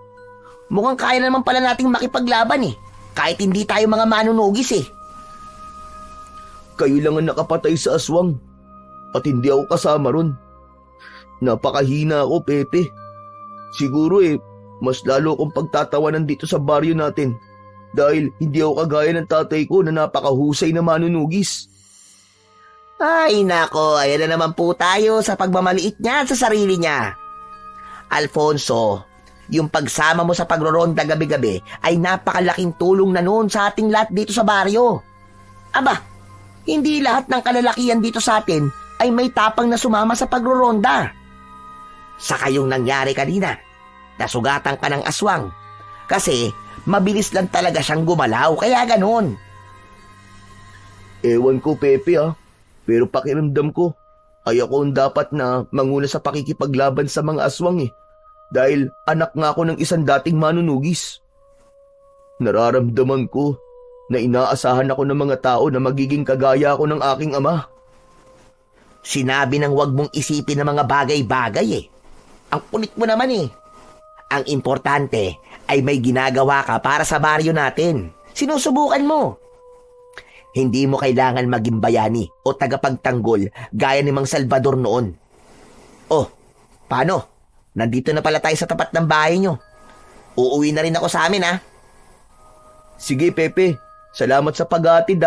Mukhang kaya naman pala nating makipaglaban kahit hindi tayo mga manunugis Kayo lang ang nakapatay sa aswang at hindi ako kasama ron. Napakahina ako, Pepe. Siguro mas lalo akong pagtatawanan dito sa baryo natin dahil hindi ako kagaya ng tatay ko na napakahusay na manunugis. Ay nako, ayan na naman po tayo sa pagmamaliit niya sa sarili niya. Alfonso, yung pagsama mo sa pagroronda gabi-gabi ay napakalaking tulong na noon sa ating lahat dito sa baryo. Aba, hindi lahat ng kalalakihan dito sa atin ay may tapang na sumama sa pagroronda. Sa kayong nangyari kanina, nasugatan ka ng aswang kasi mabilis lang talaga siyang gumalaw, kaya ganun. Ewan ko, Pepe pero pakiramdam ko ay ako ang dapat na manguna sa pakikipaglaban sa mga aswang dahil anak nga ako ng isang dating manunugis. Nararamdaman ko na inaasahan ako ng mga tao na magiging kagaya ako ng aking ama. Sinabi nang wag mong isipin ng mga bagay-bagay Ang kulit mo naman Ang importante ay may ginagawa ka para sa baryo natin. Sinusubukan mo. Hindi mo kailangan maging bayani o tagapagtanggol gaya ni Mang Salvador noon. Oh, paano? Nandito na pala tayo sa tapat ng bahay nyo. Uuwi na rin ako sa amin Sige, Pepe. Salamat sa pag-aatid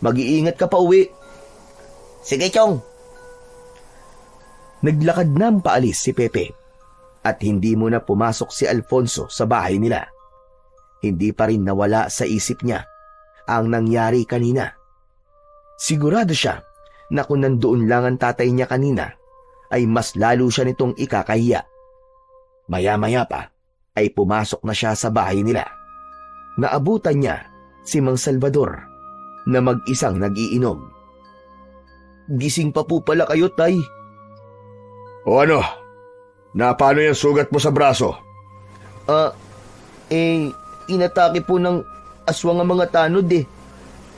Mag-iingat ka pa uwi. Sige, Chong. Naglakad na ang paalis si Pepe at hindi mo na pumasok si Alfonso sa bahay nila. Hindi pa rin nawala sa isip niya ang nangyari kanina. Sigurado siya na kung nandoon lang ang tatay niya kanina ay mas lalo siya nitong ikakahiya. Maya-maya pa ay pumasok na siya sa bahay nila. Naabutan niya si Mang Salvador na mag-isang nag-iinom. Gising pa po pala kayo, Tay. O ano? Paano yung sugat mo sa braso? Inatake po ng aswang ang mga tanod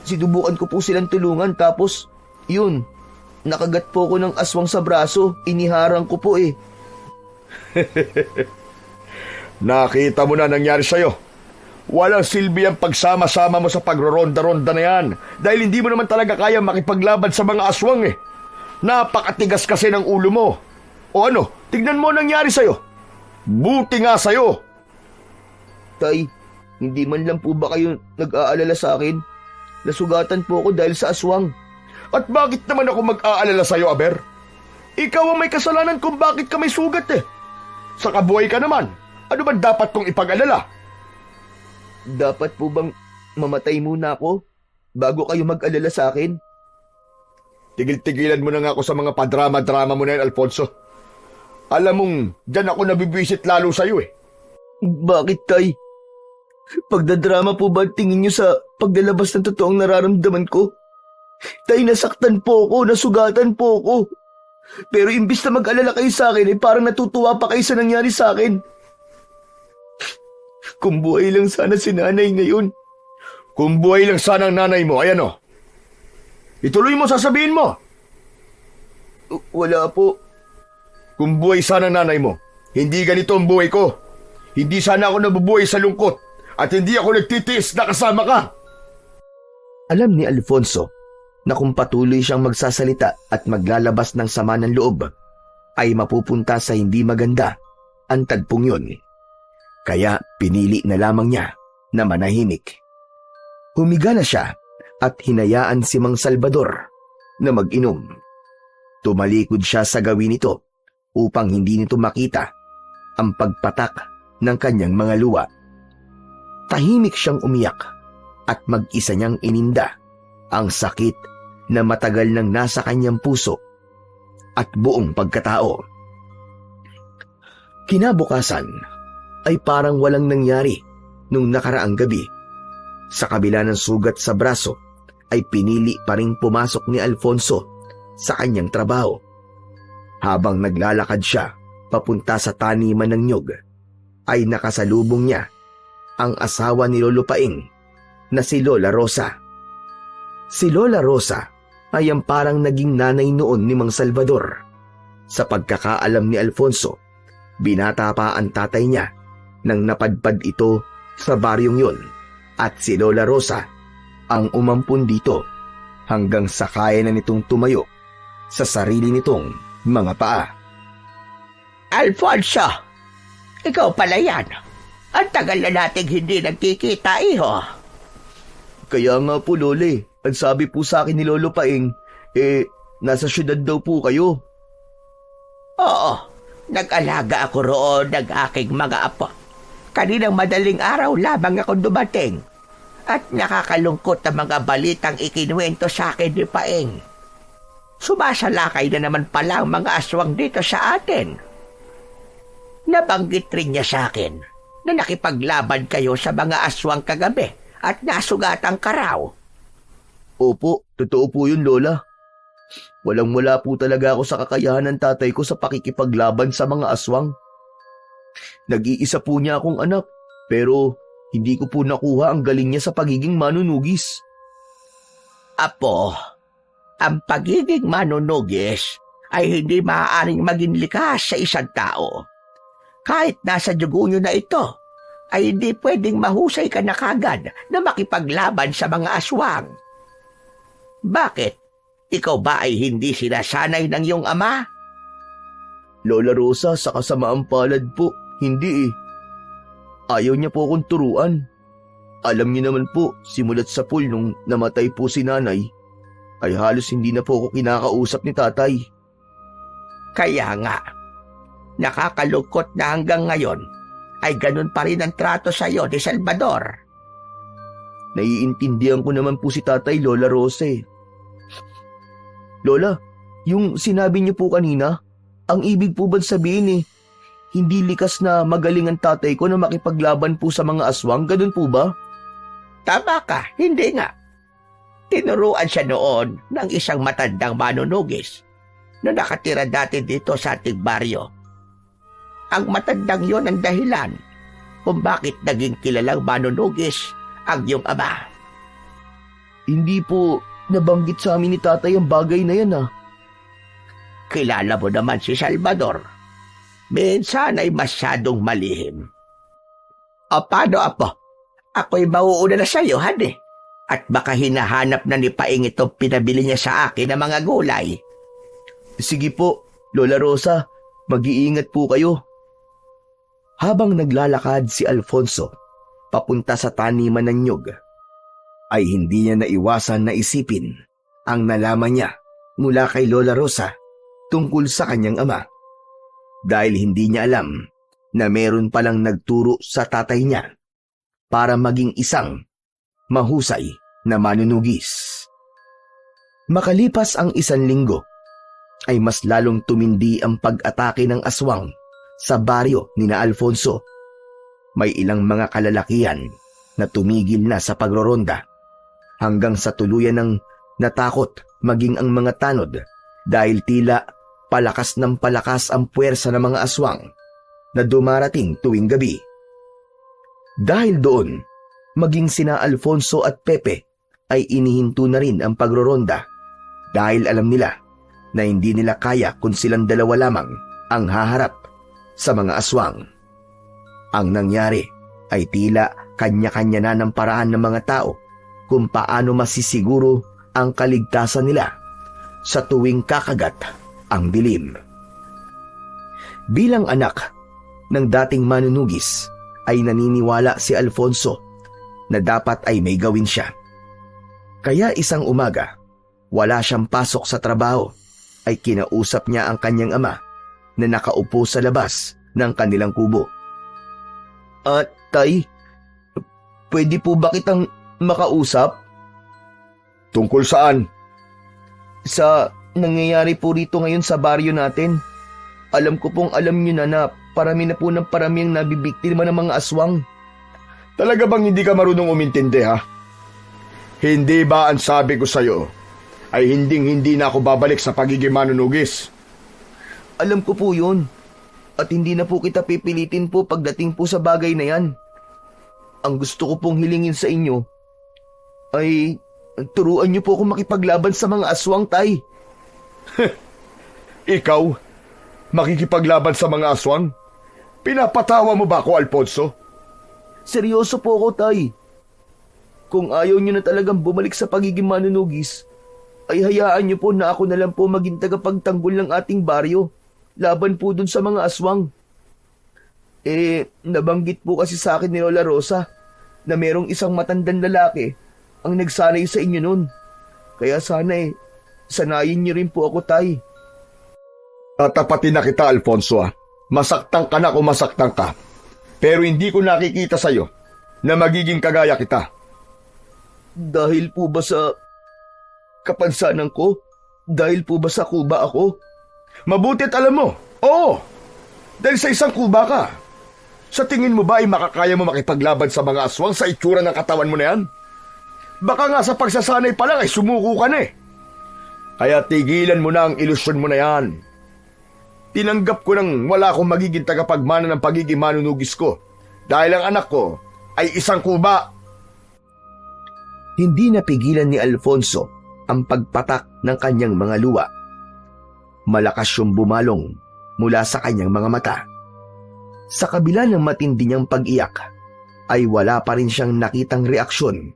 Sinubukan ko po silang tulungan tapos, yun, nakagat po ko ng aswang sa braso. Iniharang ko po Nakita mo na nangyari sa'yo. Walang silbi ang pagsama-sama mo sa pagroronda-ronda na yan dahil hindi mo naman talaga kaya makipaglaban sa mga aswang Napakatigas kasi ng ulo mo. O ano, tignan mo nangyari sa'yo. Buti nga sa'yo. Tay, hindi man lang po ba kayo nag-aalala sa akin? Nasugatan po ako dahil sa aswang. At bakit naman ako mag-aalala sa'yo, Aber? Ikaw ang may kasalanan kung bakit ka may sugat Sa kabuhay ka naman, ano ba dapat kong ipag-alala? Dapat po bang mamatay muna ako bago kayo mag-alala sa akin? Tigil-tigilan mo na nga ako sa mga padrama-drama mo na yan, Alfonso. Alam mong, dyan ako nabibwisit lalo sa'yo Bakit, Tay? Pagdadrama po ba tingin niyo sa paglalabas ng totoong nararamdaman ko? Tay, nasaktan po ako, nasugatan po ako. Pero imbis na mag-alala kayo sa akin, parang natutuwa pa kayo sa nangyari sa akin. Kung buhay lang sana si nanay ngayon. Kung buhay lang sana ang nanay mo, ayan Ituloy mo, sasabihin mo. Wala po. Kung buhay sana ang nanay mo, hindi ganito ang buhay ko. Hindi sana ako nabubuhay sa lungkot at hindi ako nagtitiis na kasama ka. Alam ni Alfonso na kung patuloy siyang magsasalita at maglalabas ng sama ng loob, ay mapupunta sa hindi maganda ang tagpong yun. Kaya pinili na lamang niya na manahimik. Humiga na siya at hinayaan si Mang Salvador na mag-inom. Tumalikod siya sa gawin nito upang hindi nito makita ang pagpatak ng kanyang mga luha. Tahimik siyang umiyak at mag-isa niyang ininda ang sakit na matagal nang nasa kanyang puso at buong pagkatao. Kinabukasan ay parang walang nangyari nung nakaraang gabi. Sa kabila ng sugat sa braso ay pinili pa rin pumasok ni Alfonso sa kanyang trabaho. Habang naglalakad siya papunta sa taniman ng niyog, ay nakasalubong niya ang asawa ni Lolo Paing na si Lola Rosa. Si Lola Rosa ay ang parang naging nanay noon ni Mang Salvador. Sa pagkakaalam ni Alfonso, binata pa ang tatay niya nang napadpad ito sa baryong yon, at si Lola Rosa ang umampun dito hanggang sa kaya na nitong tumayo sa sarili nitong mga paa. Alfonso, ikaw pala yan. Ang tagal na nating hindi nagkikita, iho. Kaya nga po, Lole. Ang sabi po sa akin ni Lolo Paing, nasa syudad daw po kayo. Oo, nag-alaga ako roon ng aking mga apo. Kaninang madaling araw lamang ako dumating. At nakakalungkot ang mga balitang ikinuwento sa akin ni Paing. Sumasalakay na naman pala ang mga aswang dito sa atin. Nabanggit rin niya sa akin na nakipaglaban kayo sa mga aswang kagabi at nasugatan ka raw. Opo, totoo po yun, Lola. Walang-wala po talaga ako sa kakayahan ng tatay ko sa pakikipaglaban sa mga aswang. Nag-iisa po niya akong anak, pero hindi ko po nakuha ang galing niya sa pagiging manunugis. Apo, ang pagiging manunugis ay hindi maaaring maging likas sa isang tao. Kahit nasa dugo nyo na ito, ay hindi pwedeng mahusay ka na kagad na makipaglaban sa mga aswang. Bakit? Ikaw ba ay hindi sinasanay ng iyong ama? Lola Rosa, sa kasamaang palad po, hindi eh. Ayaw niya po akong turuan. Alam niyo naman po, simulat sa pool nung namatay po si nanay, ay halos hindi na po ako kinakausap ni tatay. Kaya nga, nakakalungkot na hanggang ngayon ay ganun pa rin ang trato sa iyo ni Salvador. Naiintindihan ko naman po si tatay, Lola Rosa eh. Lola, yung sinabi niyo po kanina, ang ibig po ba sabihin hindi likas na magaling ang tatay ko na makipaglaban po sa mga aswang, ganun po ba? Tama ka, hindi nga. Tinuruan siya noon ng isang matandang manunugis na nakatira dati dito sa ating baryo. Ang matandang yon ang dahilan kung bakit naging kilalang manunugis ang iyong ama. Hindi po nabanggit sa amin ni tatay ang bagay na yan ah. Kilala mo naman si Salvador. Minsan ay masyadong malihim. O paano, Apo? Ako'y mauuna na sa iyo, hadi. At baka hinahanap na ni Paing itong pinabili niya sa akin ng mga gulay. Sige po, Lola Rosa, mag-iingat po kayo. Habang naglalakad si Alfonso papunta sa taniman ng niyog, ay hindi niya naiwasan na isipin ang nalaman niya mula kay Lola Rosa tungkol sa kanyang ama. Dahil hindi niya alam na meron palang nagturo sa tatay niya para maging isang mahusay na manunugis. Makalipas ang 1 linggo, ay mas lalong tumindi ang pag-atake ng aswang sa baryo ni na Alfonso. May ilang mga kalalakihan na tumigil na sa pagroronda hanggang sa tuluyan ng natakot maging ang mga tanod dahil tila palakas ng palakas ang puwersa ng mga aswang na dumarating tuwing gabi. Dahil doon, maging sina Alfonso at Pepe ay inihinto na rin ang pagroronda dahil alam nila na hindi nila kaya kung silang dalawa lamang ang haharap sa mga aswang. Ang nangyari ay tila kanya-kanya na ng paraan ng mga tao kung paano masisiguro ang kaligtasan nila sa tuwing kakagat ang dilim. Bilang anak ng dating manunugis ay naniniwala si Alfonso na dapat ay may gawin siya. Kaya isang umaga wala siyang pasok sa trabaho, ay kinausap niya ang kanyang ama na nakaupo sa labas ng kanilang kubo. Tay, pwede po ba kitang makausap? Tungkol saan? Sa nangyayari po rito ngayon sa baryo natin. Alam ko pong alam niyo na parami na po ng parami ang nabibiktima ng mga aswang. Talaga bang hindi ka marunong umintindi, ha? Hindi ba ang sabi ko sa'yo ay hindi na ako babalik sa pagiging manunugis? Alam ko po yun. At hindi na po kita pipilitin po pagdating po sa bagay na yan. Ang gusto ko pong hilingin sa inyo ay turuan niyo po ako makipaglaban sa mga aswang, Tay. Ikaw, makikipaglaban sa mga aswang? Pinapatawa mo ba ako, Alfonso? Seryoso po ako, Tay. Kung ayaw niyo na talagang bumalik sa pagiging manunugis, ay hayaan niyo po na ako na lang po maging tagapagtanggol ng ating baryo. Laban po dun sa mga aswang. Nabanggit po kasi sa akin ni Lola Rosa na merong isang matandang lalaki ang nagsanay sa inyo nun. Kaya sana sanayin niyo rin po ako, Tay. Tatapatin na kita, Alfonso, ha? Masaktan ka na kung masaktan ka. Pero hindi ko nakikita sa'yo na magiging kagaya kita. Dahil po ba sa kapansanan ko? Dahil po ba sa kuba ako? Mabutit alam mo, oo. Dahil sa isang kuba ka. Sa tingin mo ba ay makakaya mo makipaglaban sa mga aswang sa itsura ng katawan mo na yan? Baka nga sa pagsasanay pa lang ay sumuko ka na eh. Kaya tigilan mo na ang ilusyon mo na yan. Tinanggap ko nang wala akong magiging tagapagmana ng pagiging manunugis ko dahil ang anak ko ay isang kuba. Hindi napigilan ni Alfonso ang pagpatak ng kanyang mga luha. Malakas yung bumalong mula sa kanyang mga mata. Sa kabila ng matindi niyang pag-iyak, ay wala pa rin siyang nakitang reaksyon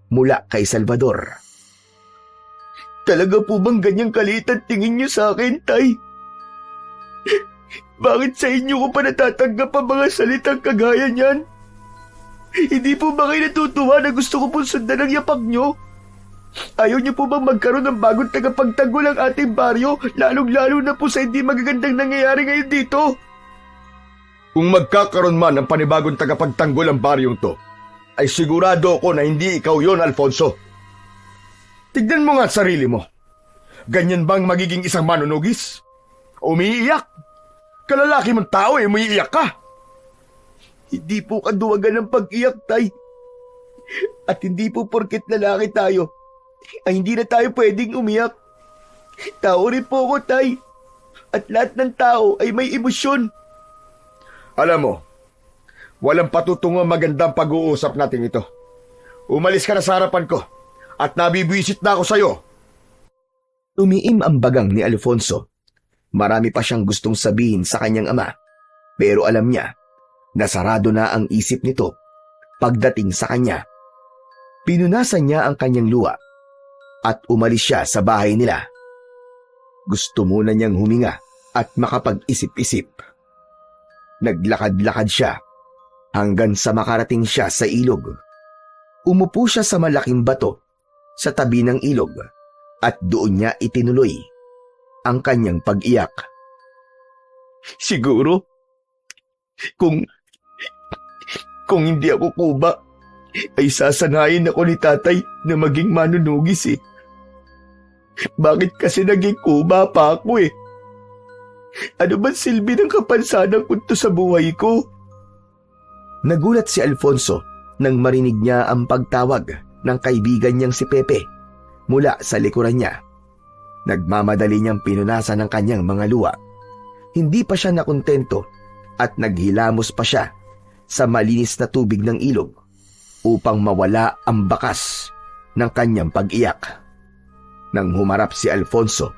mula kay Salvador. Talaga po bang ganyang kaliit ang tingin niyo sa akin, Tay? Bakit sa inyo ko pa natatanggap ang mga salitang kagaya niyan? Hindi po ba kayo natutuwa na gusto ko pong sundan ang yapak niyo? Ayaw niyo po bang magkaroon ng bagong tagapagtanggol ang ating baryo, lalong-lalo na po sa hindi magagandang nangyayari ngayon dito? Kung magkakaroon man ng panibagong tagapagtanggol ang baryong to, ay sigurado ako na hindi ikaw yon, Alfonso. Tignan mo nga ang sarili mo. Ganyan bang magiging isang manunugis? Umiiyak? Kalalaki mong tao umiiyak ka. Hindi po kaduwagan ng pag-iyak, Tay. At hindi po porket lalaki tayo, ay hindi na tayo pwedeng umiyak. Tao rin po ako, Tay. At lahat ng tao ay may emosyon. Alam mo, walang patutungo magandang pag-uusap natin ito. Umalis ka na sa harapan ko at nabibwisit na ako sa'yo. Umiim ang bagang ni Alfonso. Marami pa siyang gustong sabihin sa kanyang ama, pero alam niya na sarado na ang isip nito pagdating sa kanya. Pinunasan niya ang kanyang luha at umalis siya sa bahay nila. Gusto muna niyang huminga at makapag-isip-isip. Naglakad-lakad siya hanggang sa makarating siya sa ilog. Umupo siya sa malaking bato sa tabi ng ilog at doon niya itinuloy ang kanyang pag-iyak. Siguro, kung hindi ako kuba, ay sasanayin ako ni tatay na maging manunugis eh. Bakit kasi naging kuba pa ako eh? Ano ba silbi ng kapansanan ko to sa buhay ko? Nagulat si Alfonso nang marinig niya ang pagtawag ng kaibigan niyang si Pepe mula sa likuran niya. Nagmamadali niyang pinunasan ang kanyang mga luha. Hindi pa siya nakontento at naghilamos pa siya sa malinis na tubig ng ilog upang mawala ang bakas ng kanyang pag-iyak. Nang humarap si Alfonso,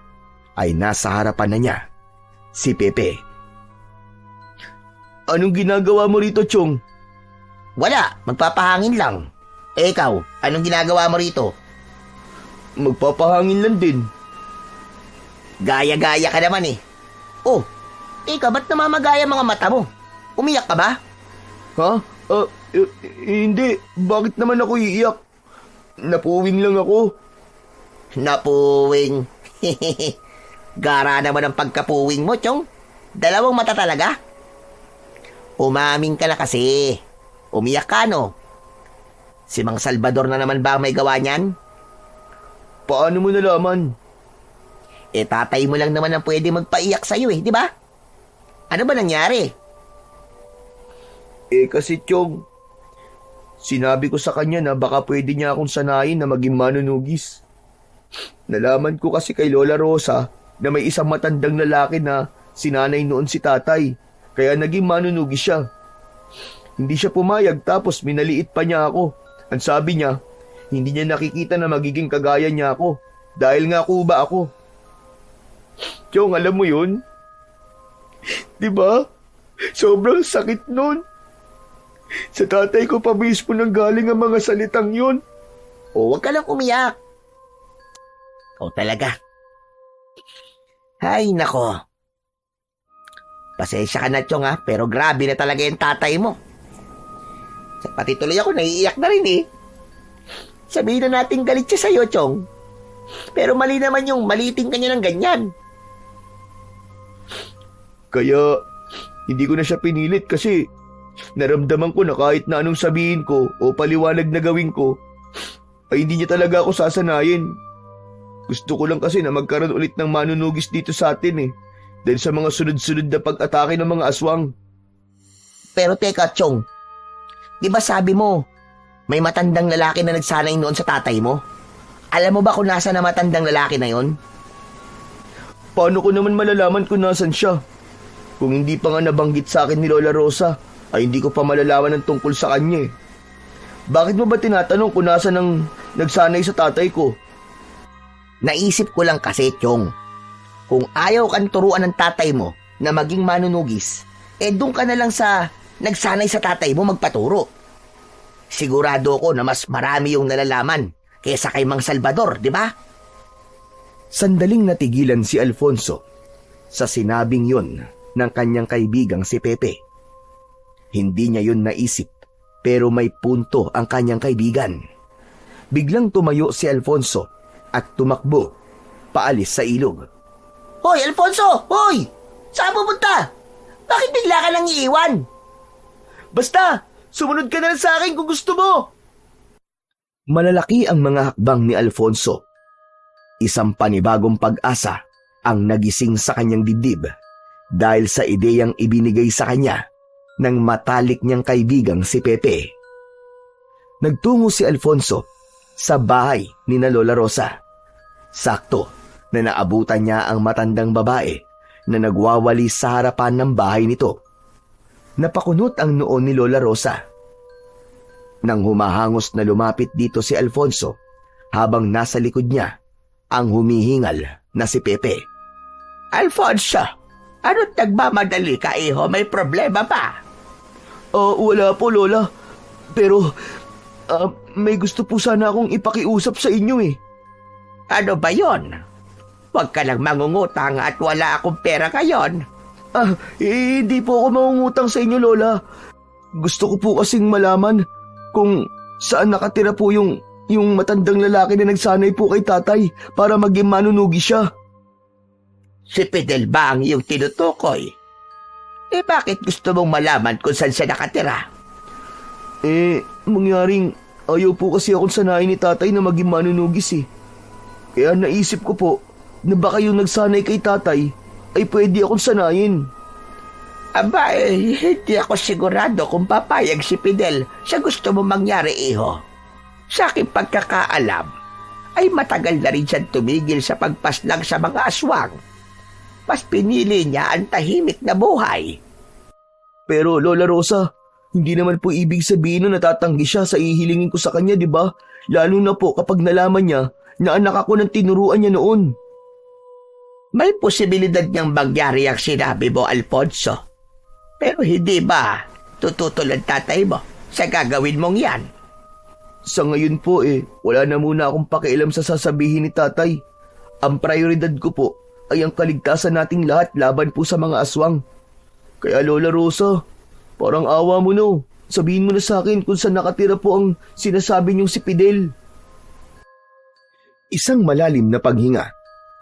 ay nasa harapan na niya si Pepe. Anong ginagawa mo rito, Chong? Wala, magpapahangin lang. Ikaw, anong ginagawa mo rito? Magpapahangin lang din. Gaya-gaya ka naman eh. Oh, ikaw ba't namamagaya mga mata mo? Umiyak ka ba? Ha? Hindi. Bakit naman ako iiyak? Napuwing lang ako. Napuwing. Gara naman ang pagkapuwing mo, Chong. Dalawang mata talaga. Umaming ka na kasi. Umiyak ka, no? Si Mang Salvador na naman ba ang may gawa niyan? Paano mo nalaman? Tatay mo lang naman ang pwede magpaiyak sa'yo di ba? Ano ba nangyari? Kasi Chong, sinabi ko sa kanya na baka pwede niya akong sanayin na maging manunugis. Nalaman ko kasi kay Lola Rosa na may isang matandang lalaki na sinanay noon si tatay, kaya naging manunugis siya. Hindi siya pumayag tapos minaliit pa niya ako. Ang sabi niya, hindi niya nakikita na magiging kagaya niya ako dahil nga kuba ako. Chong, alam mo yun? Diba? Sobrang sakit nun. Sa tatay ko pa mismo nang galing ang mga salitang yun. Huwag ka lang umiyak. Talaga. Ay, nako. Pasensya ka na, Chong, pero grabe na talaga yung tatay mo. Pati tuloy ako, naiiyak na rin Sabihin na natin galit siya sa'yo, Chong. Pero mali naman yung maliting kanya ng ganyan. Kaya, hindi ko na siya pinilit kasi naramdaman ko na kahit na anong sabihin ko o paliwanag na gawin ko, ay hindi niya talaga ako sasanayin. Gusto ko lang kasi na magkaroon ulit ng manunugis dito sa atin dahil sa mga sunod-sunod na pag-atake ng mga aswang. Pero teka, Chong. Di ba sabi mo, may matandang lalaki na nagsanay noon sa tatay mo? Alam mo ba kung nasa na matandang lalaki na yon? Paano ko naman malalaman kung nasan siya? Kung hindi pa nga nabanggit sa akin ni Lola Rosa, ay hindi ko pa malalaman ang tungkol sa kanya Bakit mo ba tinatanong kung nasan ang nagsanay sa tatay ko? Naisip ko lang kasi, Chong. Kung ayaw kang turuan ng tatay mo na maging manunugis, doon ka na lang sa nagsanay sa tatay mo magpaturo. Sigurado ko na mas marami yung nalalaman kaysa kay Mang Salvador, di ba? Sandaling natigilan si Alfonso sa sinabing yun ng kanyang kaibigang si Pepe. Hindi niya yun naisip, pero may punto ang kanyang kaibigan. Biglang tumayo si Alfonso at tumakbo paalis sa ilog. Hoy, Alfonso! Hoy! Saan pupunta? Bakit bigla ka nang iiwan? Basta, sumunod ka na lang sa akin kung gusto mo. Malalaki ang mga hakbang ni Alfonso. Isang panibagong pag-asa ang nagising sa kanyang dibdib dahil sa ideyang ibinigay sa kanya ng matalik niyang kaibigang si Pepe. Nagtungo si Alfonso sa bahay ni na Lola Rosa. Sakto na naabutan niya ang matandang babae na nagwawali sa harapan ng bahay nito. Napakunot ang noo ni Lola Rosa. Nang humahangos na lumapit dito si Alfonso, habang nasa likod niya ang humihingal na si Pepe. Alfonso, ano't nagmamadali ka, iho? May problema ba? Wala po, Lola. Pero, may gusto po sana akong ipakiusap sa inyo Ano ba yon? Huwag ka lang mangungutang at wala akong pera ngayon. Hindi po ako mangungutang sa inyo, Lola. Gusto ko po kasing malaman kung saan nakatira po yung matandang lalaki na nagsanay po kay tatay para maging manunugi siya. Si Fidel ba ang iyong tinutukoy? Bakit gusto mong malaman kung saan siya nakatira? Mangyaring ayaw po kasi akong sanayin ni tatay na maging manunugis Kaya naisip ko po na baka yung nagsanay kay tatay ay pwede akong sanayin. Aba, hindi ako sigurado kung papayag si Fidel sa gusto mo mangyari, iho. Sa aking pagkakaalam, ay matagal na rin siyang tumigil sa pagpaslang sa mga aswang. Mas pinili niya ang tahimik na buhay. Pero Lola Rosa, hindi naman po ibig sabihin na natatanggi siya sa ihilingin ko sa kanya, di ba? Lalo na po kapag nalaman niya na anak ako ng tinuruan niya noon. May posibilidad niyang mangyari ang sinabi mo, Alfonso. Pero hindi ba tututulad tatay mo sa gagawin mong yan? Sa ngayon po wala na muna akong pakialam sa sasabihin ni tatay. Ang prioridad ko po ay ang kaligtasan nating lahat laban po sa mga aswang. Kaya Lola Rosa, parang awa mo no. Sabihin mo na sa akin kung saan nakatira po ang sinasabi niyong si Fidel. Isang malalim na paghinga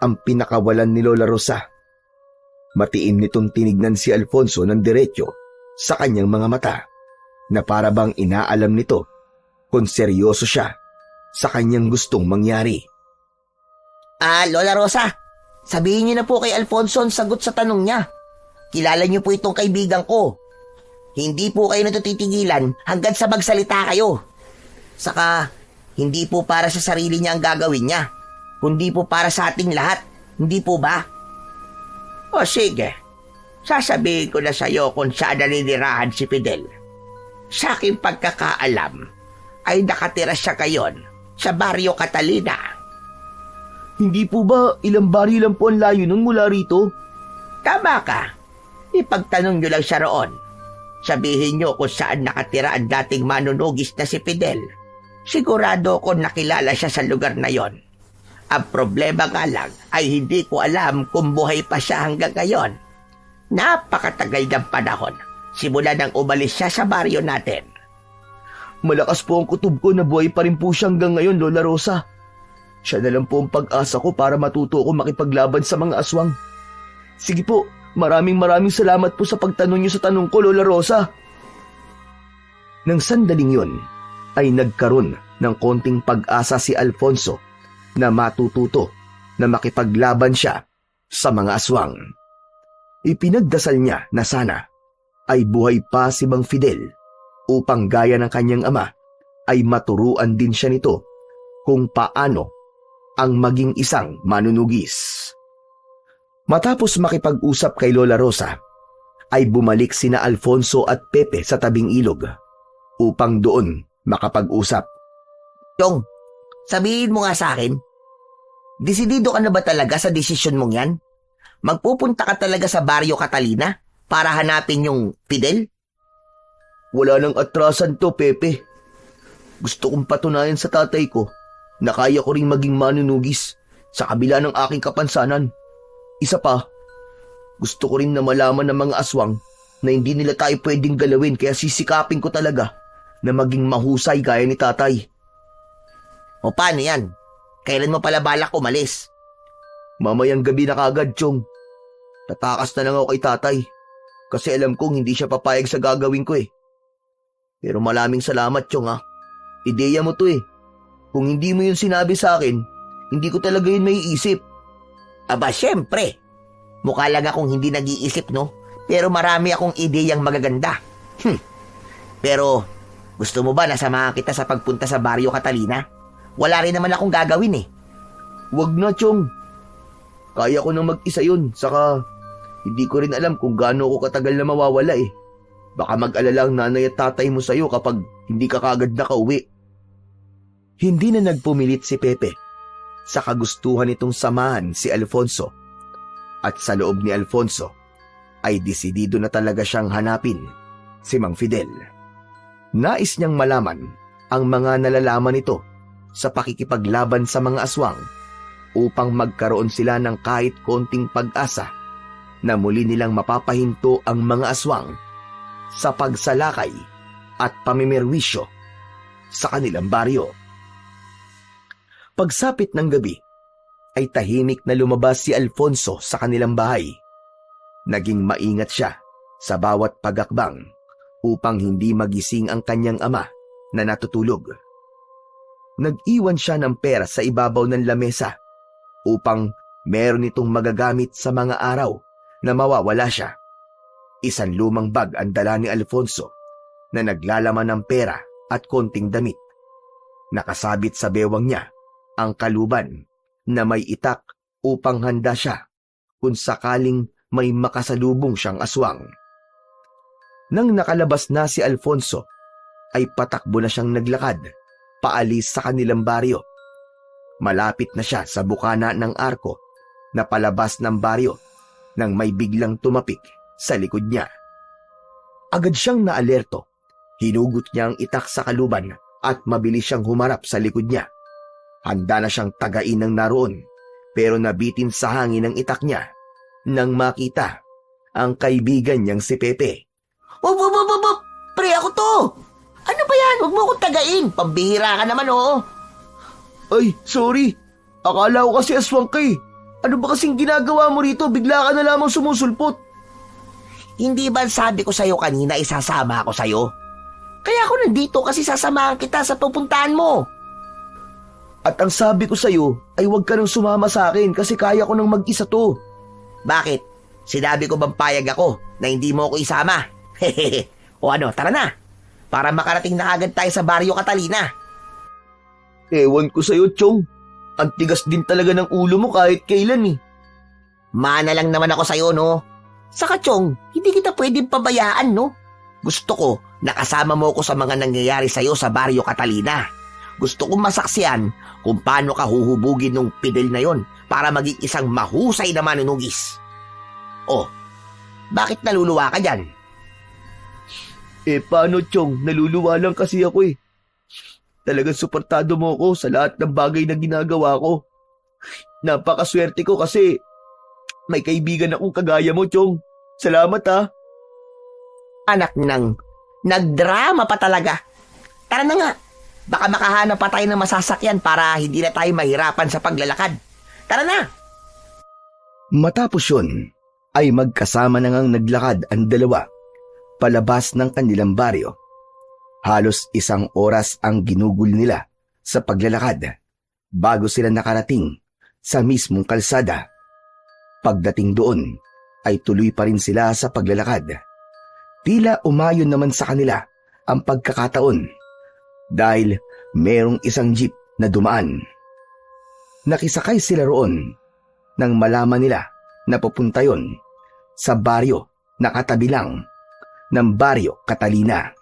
ang pinakawalan ni Lola Rosa. Matiin nitong tinignan si Alfonso ng diretso sa kanyang mga mata na para bang inaalam nito kung seryoso siya sa kanyang gustong mangyari. Lola Rosa, sabihin niyo na po kay Alfonso ang sagot sa tanong niya. Kilala niyo po itong kaibigan ko. Hindi po kayo natutitigilan hanggang sa magsalita kayo. Saka, hindi po para sa sarili niya ang gagawin niya, kundi po para sa ating lahat. Hindi po ba? O sige, sasabihin ko na sa'yo kung saan naninirahan si Fidel. Sa aking pagkakaalam, ay nakatira siya ngayon sa Barrio Catalina. Hindi po ba ilang baryo lang po ang layo nun mula rito? Tama ka. Ipagtanong nyo lang siya roon. Sabihin nyo kung saan nakatira ang dating manunugis na si Fidel. Sigurado ko nakilala siya sa lugar na yon. Ang problema nga lang ay hindi ko alam kung buhay pa siya hanggang ngayon. Napakatagal ng panahon simula nang umalis siya sa baryo natin. Malakas po ang kutob ko na buhay pa rin po siya hanggang ngayon, Lola Rosa. Siya na lang po ang pag-asa ko para matuto ko makipaglaban sa mga aswang. Sige po, maraming salamat po sa pagtanong niyo sa tanong ko, Lola Rosa. Nang sandaling yun, ay nagkaroon ng konting pag-asa si Alfonso na matututo na makipaglaban siya sa mga aswang. Ipinagdasal niya na sana ay buhay pa si Mang Fidel upang gaya ng kanyang ama ay maturuan din siya nito kung paano ang maging isang manunugis. Matapos makipag-usap kay Lola Rosa, ay bumalik sina Alfonso at Pepe sa tabing ilog upang doon makapag-usap. Chong, sabihin mo nga sa akin, desidido ka na ba talaga sa desisyon mong yan? Magpupunta ka talaga sa Barrio Catalina para hanapin yung Fidel? Wala nang atrasan to, Pepe. Gusto kong patunayan sa tatay ko na kaya ko ring maging manunugis sa kabila ng aking kapansanan. Isa pa, gusto ko rin na malaman ng mga aswang na hindi nila tayo pwedeng galawin kaya sisikapin ko talaga na maging mahusay gaya ni tatay. O paano yan? Kailan mo pala balak umalis? Mamayang gabi na kagad, Chong. Tatakas na lang ako kay tatay kasi alam kong hindi siya papayag sa gagawin ko eh. Pero maraming salamat, Chong ha. Ideya mo to eh. Kung hindi mo yun sinabi sa akin, hindi ko talaga yun maiisip. Aba, syempre. Mukha lang akong hindi nag-iisip, no? Pero marami akong ideyang magaganda. Pero, gusto mo ba na samahan kita sa pagpunta sa Barrio Catalina? Wala rin naman akong gagawin eh. Wag na, Chong. Kaya ko nang mag-isa yun, saka hindi ko rin alam kung gaano ako katagal na mawawala eh. Baka mag-alala ang nanay at tatay mo sa'yo kapag hindi ka kagad nakauwi. Hindi na nagpumilit si Pepe sa kagustuhan nitong samahan si Alfonso. At sa loob ni Alfonso ay desidido na talaga siyang hanapin si Mang Fidel. Nais niyang malaman ang mga nalalaman nito sa pakikipaglaban sa mga aswang upang magkaroon sila ng kahit konting pag-asa na muli nilang mapapahinto ang mga aswang sa pagsalakay at pamimerwisyo sa kanilang baryo. Pagsapit ng gabi, ay tahimik na lumabas si Alfonso sa kanilang bahay. Naging maingat siya sa bawat pagakbang upang hindi magising ang kanyang ama na natutulog. Nag-iwan siya ng pera sa ibabaw ng lamesa upang meron itong magagamit sa mga araw na mawawala siya. Isang lumang bag ang dala ni Alfonso na naglalaman ng pera at konting damit. Nakasabit sa bewang niya ang kaluban na may itak upang handa siya kung sakaling may makasalubong siyang aswang. Nang nakalabas na si Alfonso, ay patakbo na siyang naglakad paalis sa kanilang baryo. Malapit na siya sa bukana ng arko na palabas ng baryo nang may biglang tumapik sa likod niya. Agad siyang naalerto. Hinugot niya ang itak sa kaluban at mabilis siyang humarap sa likod niya. Handa na siyang tagain ng naroon pero nabitin sa hangin ang itak niya nang makita ang kaibigan niyang si Pepe. Wag! Pre, ako to! Ano ba yan? Huwag mo akong tagain. Pambihira ka naman, oo. Ay, sorry. Akala ko kasi aswang ka eh. Ano ba kasing ginagawa mo rito? Bigla ka na lamang sumusulpot. Hindi ba sabi ko sa'yo kanina isasama ako sa'yo? Kaya ako nandito kasi sasamahan kita sa pupuntahan mo. At ang sabi ko sa'yo ay huwag ka nang sumama sa akin kasi kaya ko nang mag-isa to. Bakit? Sinabi ko bang payag ako na hindi mo ako isama? Hehehe. O ano, tara na. Para makarating na agad tayo sa Baryo Catalina. Ewan ko sa'yo, Chong. Ang tigas din talaga ng ulo mo kahit kailan eh. Mana lang naman ako sa'yo, no? Saka, Chong, hindi kita pwedeng pabayaan, no? Gusto ko, nakasama mo ko sa mga nangyayari sa'yo sa Baryo Catalina. Gusto kong masaksiyan kung paano ka huhubugin ng Fidel na yon para maging isang mahusay na manunugis. Oh, bakit naluluwa ka dyan? Paano, Chong? Naluluwa lang kasi ako eh. Talagang suportado mo ko sa lahat ng bagay na ginagawa ko. Napakaswerte ko kasi may kaibigan akong kagaya mo, Chong. Salamat ha. Anak ng, nagdrama pa talaga. Tara na nga, baka makahanap pa tayo ng masasakyan para hindi na tayo mahirapan sa paglalakad. Tara na! Matapos yun, ay magkasama na ngang naglakad ang dalawa palabas ng kanilang baryo. Halos 1 oras ang ginugol nila sa paglalakad bago sila nakarating sa mismong kalsada. Pagdating doon ay tuloy pa rin sila sa paglalakad. Tila umayon naman sa kanila ang pagkakataon dahil merong isang jeep na dumaan. Nakisakay sila roon nang malaman nila na pupunta yon sa baryo na katabi lang ng Baryo Catalina.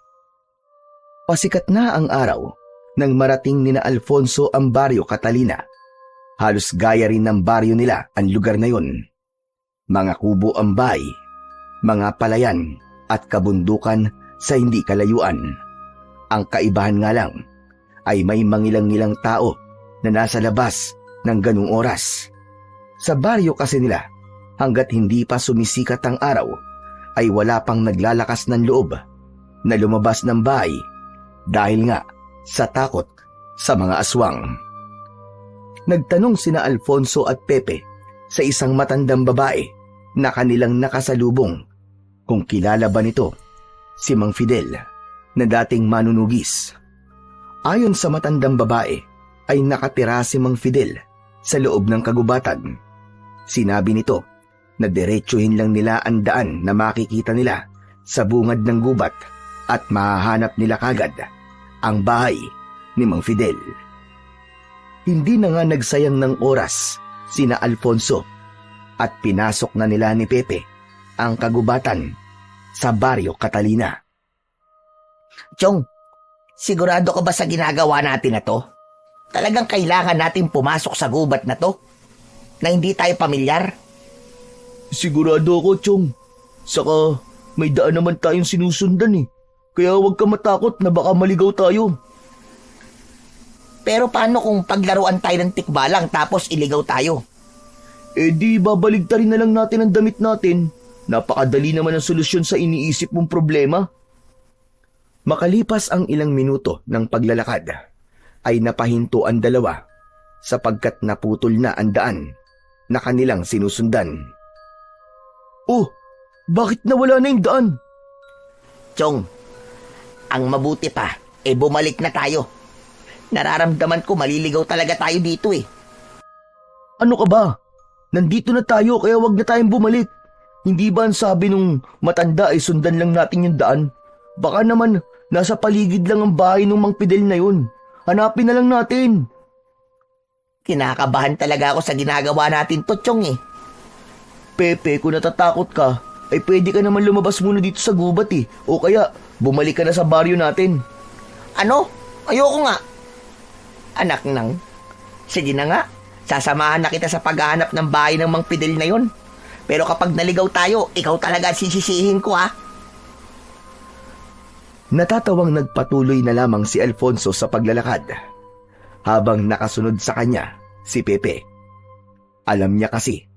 Pasikat na ang araw nang marating nina Alfonso ang Baryo Catalina. Halos gaya rin ng baryo nila ang lugar na yon. Mga kubo ang bahay, mga palayan at kabundukan sa hindi kalayuan. Ang kaibahan nga lang ay may mangilang-ngilang tao na nasa labas ng ganung oras. Sa baryo kasi nila, hanggat hindi pa sumisikat ang araw, ay wala pang naglalakas ng loob na lumabas ng bahay dahil nga sa takot sa mga aswang. Nagtanong sina Alfonso at Pepe sa isang matandang babae na kanilang nakasalubong kung kilala ba nito si Mang Fidel na dating manunugis. Ayon sa matandang babae ay nakatira si Mang Fidel sa loob ng kagubatan. Sinabi nito na diretsuhin lang nila ang daan na makikita nila sa bungad ng gubat at mahahanap nila kagad ang bahay ni Mang Fidel. Hindi na nga nagsayang ng oras sina Alfonso at pinasok na nila ni Pepe ang kagubatan sa Baryo Catalina. Chong, sigurado ka ba sa ginagawa natin na to? Talagang kailangan natin pumasok sa gubat na to? Na hindi tayo pamilyar? Sigurado ako, Chong. Saka may daan naman tayong sinusundan eh. Kaya huwag ka matakot na baka maligaw tayo. Pero paano kung paglaruan tayo ng tikbalang tapos iligaw tayo? Di babaligtarin na lang natin ang damit natin. Napakadali naman ang solusyon sa iniisip mong problema. Makalipas ang ilang minuto ng paglalakad, ay napahinto ang dalawa sapagkat naputol na ang daan na kanilang sinusundan. Oh, bakit nawala na yung daan? Chong, ang mabuti pa, bumalik na tayo. Nararamdaman ko maliligaw talaga tayo dito eh. Ano ka ba? Nandito na tayo kaya wag na tayong bumalik. Hindi ba ang sabi nung matanda ay sundan lang natin yung daan? Baka naman nasa paligid lang ang bahay ng Mang Fidel na yun. Hanapin na lang natin. Kinakabahan talaga ako sa ginagawa natin to, Chong eh. Pepe, kung natatakot ka, ay pwede ka naman lumabas muna dito sa gubat eh. O kaya, bumalik ka na sa baryo natin. Ano? Ayoko nga. Anak nang, sige na nga. Sasamahan na kita sa paghahanap ng bahay ng Mang Fidel na yon. Pero kapag naligaw tayo, ikaw talaga sisisihin ko ha. Natatawang nagpatuloy na lamang si Alfonso sa paglalakad habang nakasunod sa kanya si Pepe. Alam niya kasi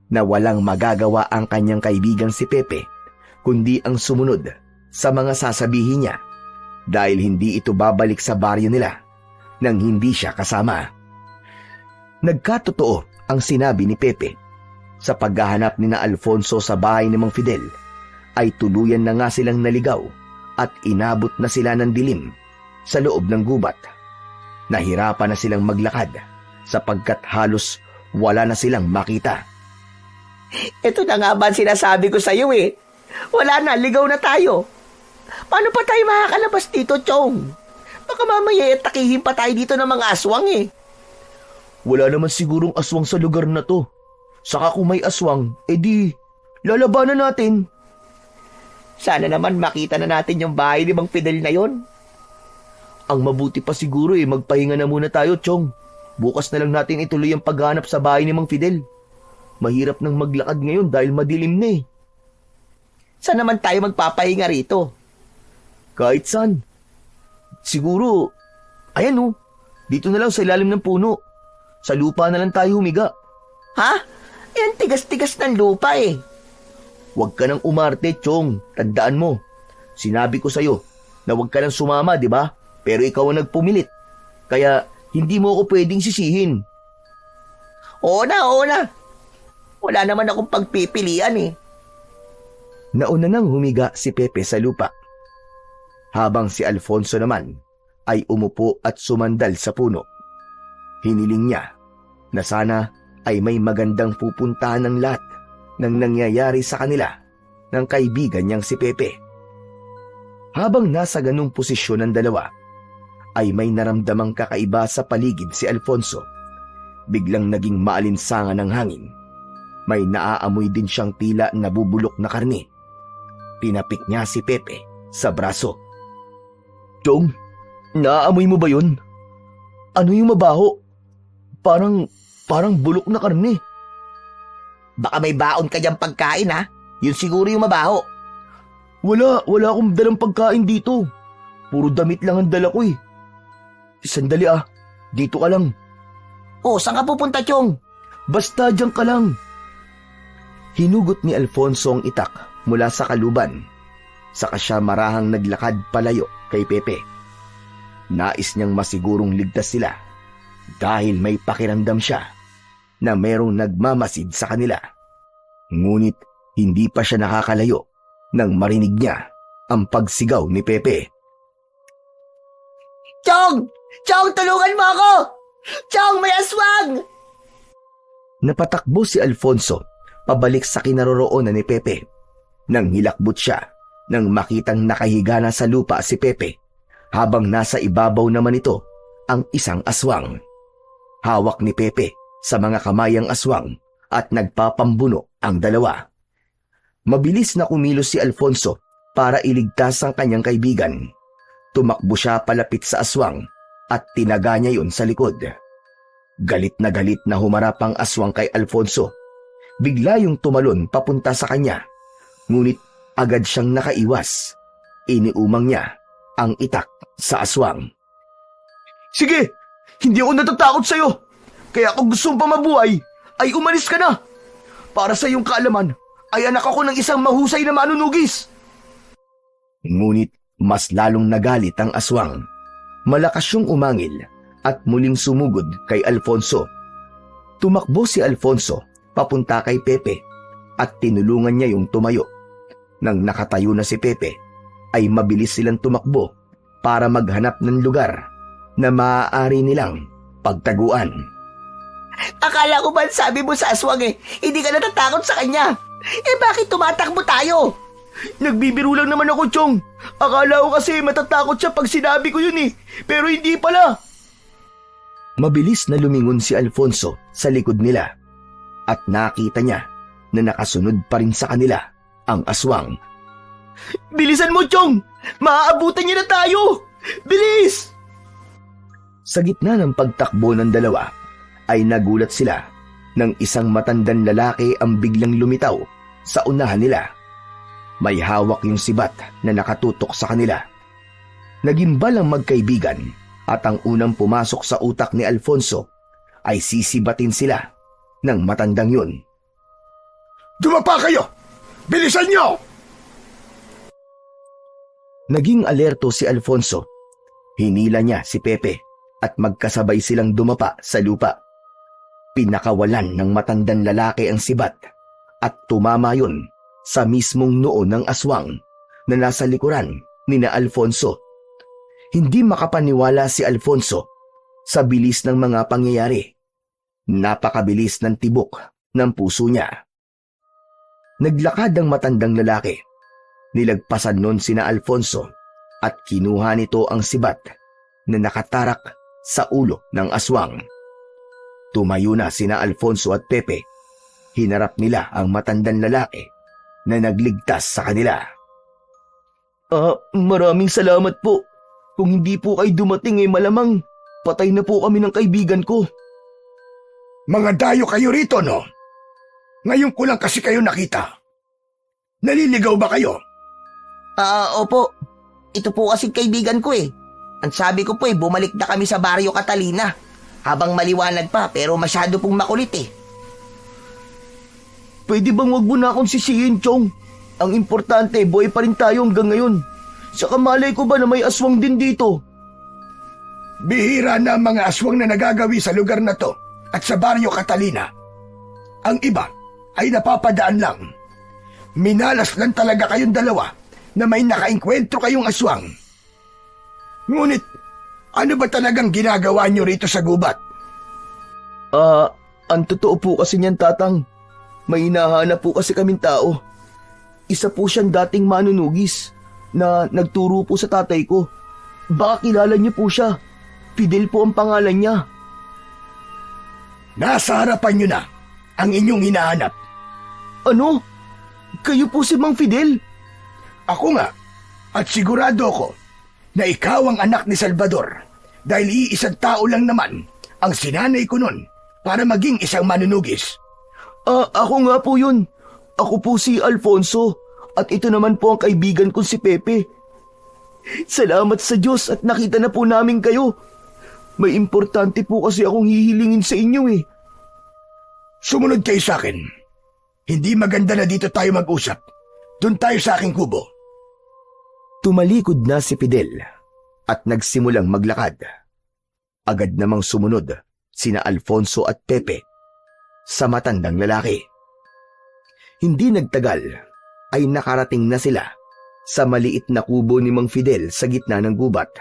na walang magagawa ang kanyang kaibigang si Pepe kundi ang sumunod sa mga sasabihin niya dahil hindi ito babalik sa baryo nila nang hindi siya kasama. Nagkatotoo ang sinabi ni Pepe. Sa paghahanap ni na Alfonso sa bahay ni Mang Fidel, ay tuluyan na nga silang naligaw at inabot na sila ng dilim sa loob ng gubat. Nahirapan na silang maglakad sapagkat halos wala na silang makita. Ito na nga ba ang sinasabi ko sa'yo eh. Wala na, ligaw na tayo. Paano pa tayo makakalabas dito, Chong? Baka mamaya takihin pa tayo dito ng mga aswang eh. Wala naman sigurong aswang sa lugar na to. Saka kung may aswang, edi lalabanan natin. Sana naman makita na natin yung bahay ni Mang Fidel na yon. Ang mabuti pa siguro magpahinga na muna tayo, Chong. Bukas na lang natin ituloy ang paghanap sa bahay ni Mang Fidel. Mahirap nang maglakad ngayon dahil madilim na eh. Saan naman tayo magpapahinga rito? Kahit saan. Siguro, ayan dito na lang sa ilalim ng puno. Sa lupa na lang tayo humiga. Ha? Yan tigas-tigas ng lupa eh. Huwag ka nang umarte, Chong. Tandaan mo. Sinabi ko sa'yo na huwag ka nang sumama, di ba? Pero ikaw ang nagpumilit. Kaya hindi mo ako pwedeng sisihin. Oo na. Wala naman akong pagpipilian eh. Nauna nang humiga si Pepe sa lupa. Habang si Alfonso naman ay umupo at sumandal sa puno. Hiniling niya na sana ay may magandang pupuntahan ng lahat ng nangyayari sa kanila ng kaibigan niyang si Pepe. Habang nasa ganung posisyon ng dalawa, ay may naramdamang kakaiba sa paligid si Alfonso. Biglang naging maalinsangan ng hangin. May naaamoy din siyang tila nabubulok na karne. Tinapik niya si Pepe sa braso. Chong, naaamoy mo ba yun? Ano yung mabaho? Parang bulok na karne. Baka may baon ka diyang pagkain ha? Yun siguro yung mabaho. Wala akong dalang pagkain dito. Puro damit lang ang dala ko eh. Sandali dito ka lang. Saan ka pupunta, Chong? Basta diyan ka lang. Hinugot ni Alfonso ang itak mula sa kaluban. Saka siya marahang naglakad palayo kay Pepe. Nais niyang masigurong ligtas sila dahil may pakiramdam siya na merong nagmamasid sa kanila. Ngunit hindi pa siya nakakalayo nang marinig niya ang pagsigaw ni Pepe. Chong! Chong, tulungan mo ako! Chong, may aswang! Napatakbo si Alfonso pabalik sa kinaroroonan ni Pepe. Nang hilakbot siya nang makitang nakahiga na sa lupa si Pepe habang nasa ibabaw naman ito ang isang aswang. Hawak ni Pepe sa mga kamay ang aswang at nagpapambuno ang dalawa. Mabilis na kumilos si Alfonso para iligtas ang kanyang kaibigan. Tumakbo siya palapit sa aswang at tinaga niya yun sa likod. Galit na humarap ang aswang kay Alfonso. Bigla yung tumalon papunta sa kanya. Ngunit agad siyang nakaiwas. Iniumang niya ang itak sa aswang. Sige, hindi ako natatakot sa'yo. Kaya kung gusto mong mabuhay, ay umalis ka na. Para sa iyong kaalaman, ay anak ako ng isang mahusay na manunugis. Ngunit mas lalong nagalit ang aswang. Malakas siyang umangil at muling sumugod kay Alfonso. Tumakbo si Alfonso papunta kay Pepe at tinulungan niya yung tumayo. Nang nakatayo na si Pepe, ay mabilis silang tumakbo para maghanap ng lugar na maaari nilang pagtaguan. Akala ko ba sabi mo sa aswang hindi ka natatakot sa kanya? Bakit tumatakbo tayo? Nagbibiro lang naman ako, Chong. Akala ko kasi matatakot siya pag sinabi ko yun pero hindi pala. Mabilis na lumingon si Alfonso sa likod nila at nakita niya na nakasunod pa rin sa kanila ang aswang. Bilisan mo, Chong! Maaabutan niya na tayo! Bilis! Sa gitna ng pagtakbo ng dalawa, ay nagulat sila nang isang matandang lalaki ang biglang lumitaw sa unahan nila. May hawak yung sibat na nakatutok sa kanila. Nagimbal ang magkaibigan at ang unang pumasok sa utak ni Alfonso ay sisibatin sila ng matandang yun. Dumapa kayo! Bilisan niyo! Naging alerto si Alfonso. Hinila niya si Pepe at magkasabay silang dumapa sa lupa. Pinakawalan ng matandang lalaki ang sibat at tumama yun sa mismong noo ng aswang na nasa likuran ni na Alfonso. Hindi makapaniwala si Alfonso sa bilis ng mga pangyayari. Napakabilis ng tibok ng puso niya. Naglakad ang matandang lalaki. Nilagpasan nun sina Alfonso at kinuha nito ang sibat na nakatarak sa ulo ng aswang. Tumayo na sina Alfonso at Pepe. Hinarap nila ang matandang lalaki na nagligtas sa kanila. Maraming salamat po. Kung hindi po kayo dumating malamang patay na po kami ng kaibigan ko. Mga dayo kayo rito, no? Ngayon ko lang kasi kayo nakita. Naliligaw ba kayo? Opo. Ito po kasi kaibigan ko eh. Ang sabi ko po bumalik na kami sa Baryo Catalina. Habang maliwanag pa pero masyado pong makulit eh. Pwede bang wag mo na akong sisihin, Chong? Ang importante, buhay pa rin tayo hanggang ngayon. Saka malay ko ba na may aswang din dito? Bihira na ang mga aswang na nagagawi sa lugar na to at sa Baryo Catalina. Ang iba ay napapadaan lang. Minalas lang talaga kayong dalawa na may nakainkwentro kayong aswang. Ngunit, ano ba talagang ginagawa nyo rito sa gubat? Ang totoo po kasi niyan, Tatang. May hinahanap po kasi kaming tao. Isa po siyang dating manunugis na nagturo po sa tatay ko. Baka kilala niyo po siya. Fidel po ang pangalan niya. Nasa harapan nyo na ang inyong hinahanap. Ano? Kayo po si Mang Fidel? Ako nga, at sigurado ko na ikaw ang anak ni Salvador dahil iisang tao lang naman ang sinanay ko nun para maging isang manunugis. Ako nga po yun. Ako po si Alfonso at ito naman po ang kaibigan kong si Pepe. Salamat sa Diyos at nakita na po namin kayo. May importante po kasi akong hihilingin sa inyo eh. Sumunod kayo sa akin. Hindi maganda na dito tayo mag-usap. Doon tayo sa aking kubo. Tumalikod na si Fidel at nagsimulang maglakad. Agad namang sumunod sina Alfonso at Pepe sa matandang lalaki. Hindi nagtagal ay nakarating na sila sa maliit na kubo ni Mang Fidel sa gitna ng gubat.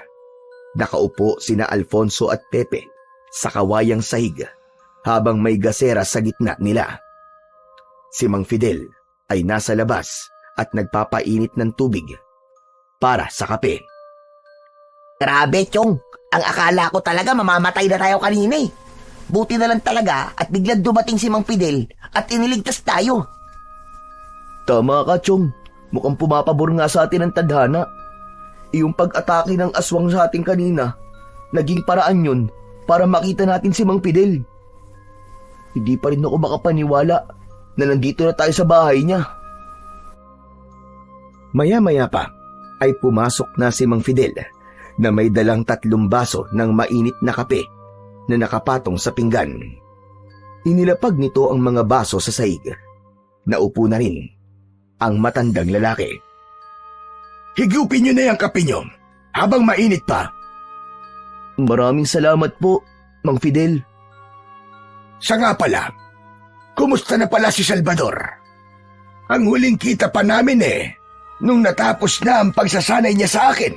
Nakaupo sina Alfonso at Pepe sa kawayang sahig habang may gasera sa gitna nila. Si Mang Fidel ay nasa labas at nagpapainit ng tubig para sa kape. Grabe, Chong. Ang akala ko talaga mamamatay na tayo kanina eh. Buti na lang talaga at biglang dumating si Mang Fidel at iniligtas tayo. Tama ka, Chong. Mukhang pumapabor nga sa atin ang tadhana. Yung pag-atake ng aswang sa atin kanina, naging paraan yun para makita natin si Mang Fidel. Hindi pa rin ako makapaniwala na nandito na tayo sa bahay niya. Maya-maya pa ay pumasok na si Mang Fidel na may dalang 3 baso ng mainit na kape na nakapatong sa pinggan. Inilapag nito ang mga baso sa sahig. Naupo na rin ang matandang lalaki. Higupin nyo na yung kape nyo habang mainit pa. Maraming salamat po, Mang Fidel. Sa nga pala, kumusta na pala si Salvador? Ang huling kita pa namin nung natapos na ang pagsasanay niya sa akin.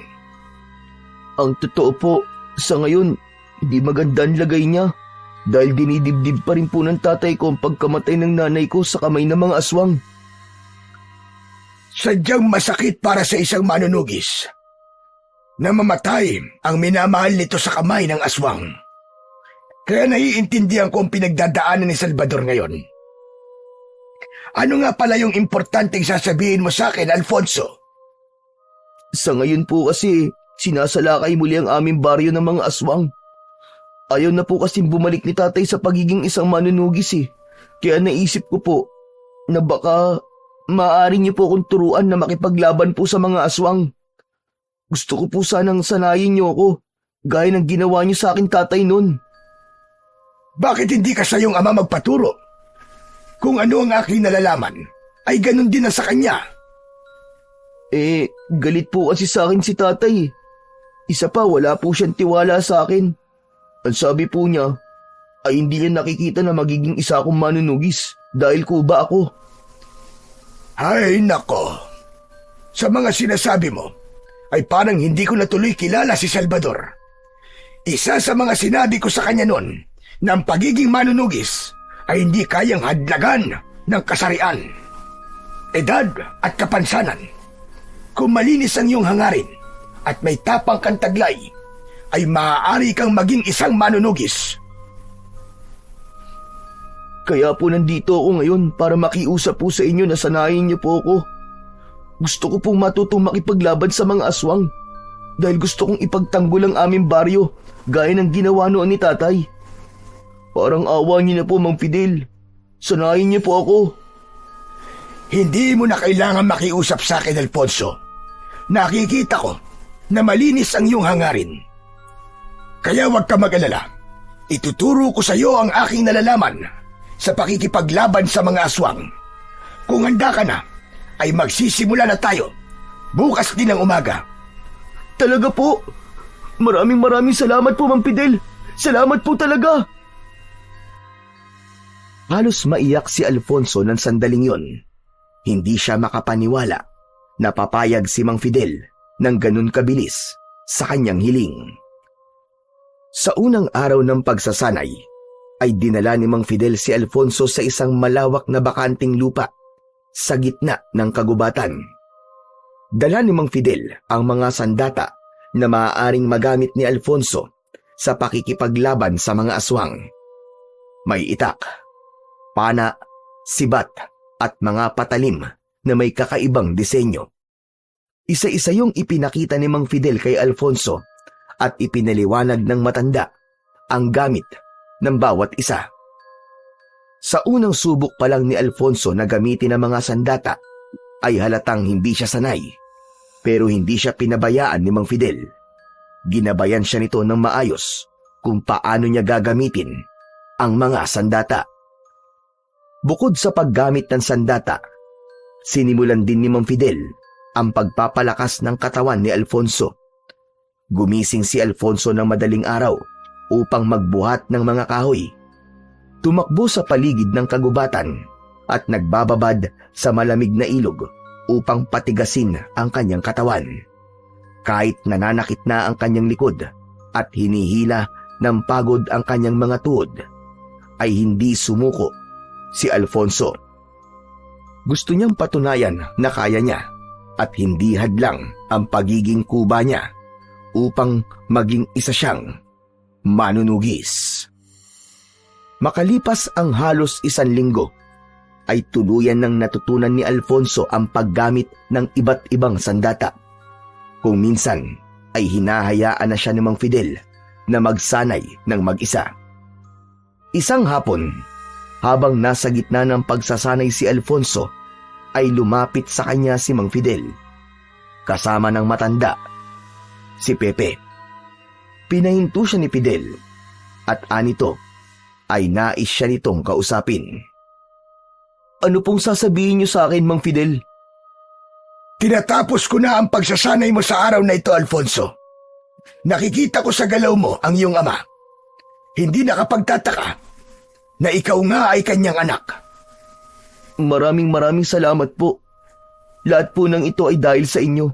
Ang totoo po, sa ngayon, hindi maganda ang lagay niya dahil dinidibdib pa rin po ng tatay ko ang pagkamatay ng nanay ko sa kamay ng mga aswang. Sadyang masakit para sa isang manunugis na mamatay ang minamahal nito sa kamay ng aswang. Kaya naiintindihan ko ang pinagdadaanan ni Salvador ngayon. Ano nga pala yung importanteng sasabihin mo sa akin, Alfonso? Sa ngayon po kasi, sinasalakay muli ang aming baryo ng mga aswang. Ayaw na po kasing bumalik ni tatay sa pagiging isang manunugis Kaya naisip ko po na baka maaari niyo po akong turuan na makipaglaban po sa mga aswang. Gusto ko po sanang sanayin niyo ako, gaya ng ginawa niyo sa akin tatay noon. Bakit hindi ka sa iyong ama magpaturo? Kung ano ang aking nalalaman, ay ganun din na sa kanya. Galit po kasi sa akin si tatay. Isa pa, wala po siyang tiwala sa akin. Ang sabi po niya, ay hindi niya nakikita na magiging isa akong manunugis dahil kuba ako. Ay nako, sa mga sinasabi mo ay parang hindi ko natuloy kilala si Salvador. Isa sa mga sinabi ko sa kanya noon na ang pagiging manunugis ay hindi kayang hadlagan ng kasarian, edad at kapansanan. Kung malinis ang iyong hangarin at may tapang kang taglay, ay maaari kang maging isang manunugis. Kaya po nandito ako ngayon para makiusap po sa inyo na sanayin niyo po ako. Gusto ko pong matutong makipaglaban sa mga aswang dahil gusto kong ipagtanggol ang aming baryo gaya ng ginawa noon ni tatay. Parang awa niyo na po, Mang Fidel. Sanayin niyo po ako. Hindi mo na kailangan makiusap sa akin, Alfonso. Nakikita ko na malinis ang iyong hangarin. Kaya huwag ka mag-alala. Ituturo ko sa iyo ang aking nalalaman sa pakikipaglaban sa mga aswang. Kung handa ka na, ay magsisimula na tayo. Bukas din ng umaga. Talaga po? Maraming salamat po, Mang Fidel. Salamat po talaga. Halos maiyak si Alfonso ng sandaling yon. Hindi siya makapaniwala na papayag si Mang Fidel ng ganun kabilis sa kanyang hiling. Sa unang araw ng pagsasanay, ay dinala ni Mang Fidel si Alfonso sa isang malawak na bakanting lupa sa gitna ng kagubatan. Dala ni Mang Fidel ang mga sandata na maaaring magamit ni Alfonso sa pakikipaglaban sa mga aswang. May itak, pana, sibat at mga patalim na may kakaibang disenyo. Isa-isa yung ipinakita ni Mang Fidel kay Alfonso at ipinaliwanag ng matanda ang gamit ng bawat isa. Sa unang subok pa lang ni Alfonso na gamitin ang mga sandata ay halatang hindi siya sanay, pero hindi siya pinabayaan ni Mang Fidel. Ginabayan siya nito ng maayos kung paano niya gagamitin ang mga sandata. Bukod sa paggamit ng sandata, sinimulan din ni Mang Fidel ang pagpapalakas ng katawan ni Alfonso. Gumising si Alfonso ng madaling araw upang magbuhat ng mga kahoy. Tumakbo sa paligid ng kagubatan at nagbababad sa malamig na ilog upang patigasin ang kanyang katawan. Kahit nananakit na ang kanyang likod at hinihila ng pagod ang kanyang mga tuhod, ay hindi sumuko si Alfonso. Gusto niyang patunayan na kaya niya at hindi hadlang ang pagiging kuba niya upang maging isa siyang manunugis. Makalipas ang halos 1 linggo, ay tuluyan nang natutunan ni Alfonso ang paggamit ng iba't ibang sandata. Kung minsan ay hinahayaan na siya ni Mang Fidel na magsanay ng mag-isa. Isang hapon, habang nasa gitna ng pagsasanay si Alfonso, ay lumapit sa kanya si Mang Fidel, kasama ng matanda, si Pepe. Pinahinto siya ni Fidel at anito ay nais siya nitong kausapin. Ano pong sasabihin niyo sa akin, Mang Fidel? Tinatapos ko na ang pagsasanay mo sa araw na ito, Alfonso. Nakikita ko sa galaw mo ang iyong ama. Hindi nakapagtataka na ikaw nga ay kanyang anak. Maraming salamat po. Lahat po ng ito ay dahil sa inyo.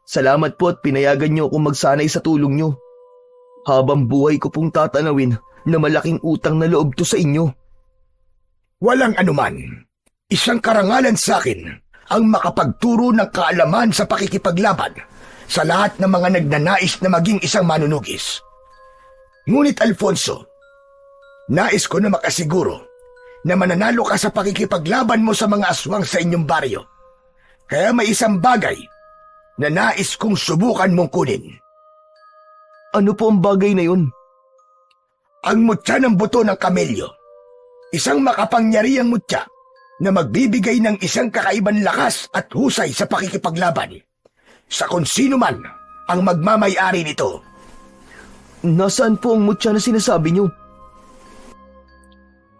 Salamat po at pinayagan niyo akong magsanay sa tulong niyo. Habang buhay ko pong tatanawin na malaking utang na loob to sa inyo. Walang anuman. Isang karangalan sa akin ang makapagturo ng kaalaman sa pakikipaglaban sa lahat ng mga nagnanais na maging isang manunugis. Ngunit Alfonso, nais ko na makasiguro na mananalo ka sa pakikipaglaban mo sa mga aswang sa inyong baryo. Kaya may isang bagay na nais kong subukan mong kunin. Ano po ang bagay na yun? Ang mutya ng buto ng kamelyo. Isang makapangyarihang mutya na magbibigay ng isang kakaibang lakas at husay sa pakikipaglaban sa kung sino man ang magmamay-ari nito. Nasaan po ang mutya na sinasabi niyo?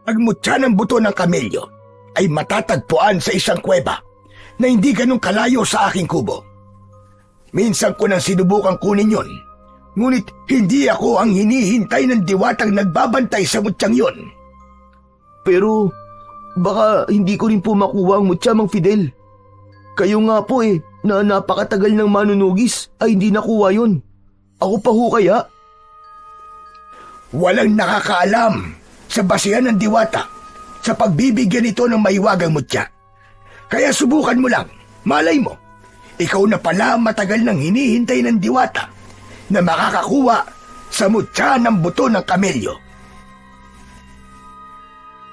Ang mutya ng buto ng kamelyo ay matatagpuan sa isang kuweba na hindi ganun kalayo sa aking kubo. Minsan ko nang sinubukang kunin yon, Ngunit hindi ako ang hinihintay ng diwatang nagbabantay sa mutyang yon. Pero baka hindi ko rin po makuha ang mutya, Mang Fidel. Kayo nga po na napakatagal ng manunugis ay hindi nakuha yon. Ako pa ho kaya? Walang nakakaalam sa basihan ng diwata sa pagbibigyan ito ng mahiwagang mutya. Kaya subukan mo lang, malay mo, ikaw na pala matagal nang hinihintay ng diwata na makakakuha sa mutya ng buto ng kamelyo.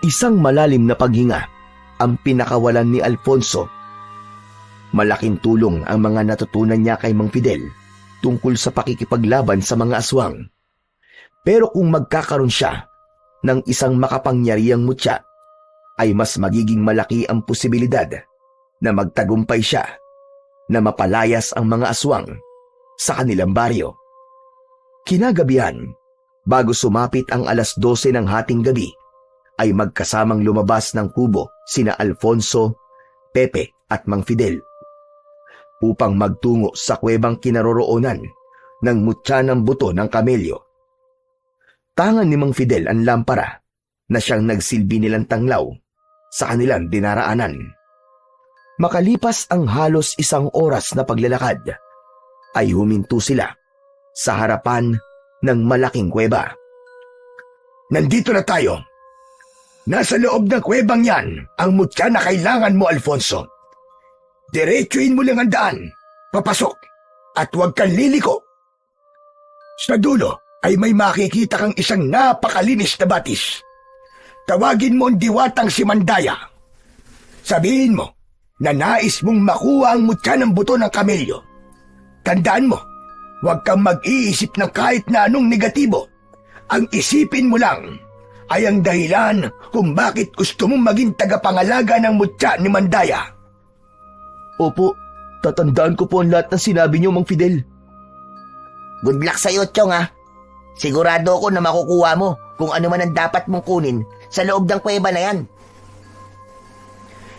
Isang malalim na paghinga ang pinakawalan ni Alfonso. Malaking tulong ang mga natutunan niya kay Mang Fidel tungkol sa pakikipaglaban sa mga aswang. Pero kung magkakaroon siya ng isang makapangyarihang mutya, ay mas magiging malaki ang posibilidad na magtagumpay siya na mapalayas ang mga aswang sa kanilang baryo. Kinagabihan, bago sumapit ang 12:00 ng hating gabi, ay magkasamang lumabas ng kubo sina Alfonso, Pepe at Mang Fidel upang magtungo sa kuwebang kinaroroonan ng mutya ng buto ng kamelyo. Tangan ni Mang Fidel ang lampara na siyang nagsilbi nilang tanglaw sa kanilang dinaraanan. Makalipas ang halos 1 oras na paglalakad, ay huminto sila sa harapan ng malaking kuweba. Nandito na tayo. Nasa loob ng kuwebang yan ang mutya na kailangan mo, Alfonso. Diretsuin mo lang ang daan, papasok, at huwag kang liliko. Sa dulo ay may makikita kang isang napakalinis na batis. Tawagin mo ang diwatang si Mandaya. Sabihin mo na nais mong makuha ang mutya ng buto ng kamelyo. Tandaan mo, huwag kang mag-iisip ng kahit na anong negatibo. Ang isipin mo lang ay ang dahilan kung bakit gusto mong maging tagapangalaga ng mutya ni Mandaya. Opo, tatandaan ko po ang lahat ng sinabi niyo, Mang Fidel. Good luck sa'yo, Chong, ha? Sigurado ako na makukuha mo kung ano man ang dapat mong kunin sa loob ng kuweba na yan.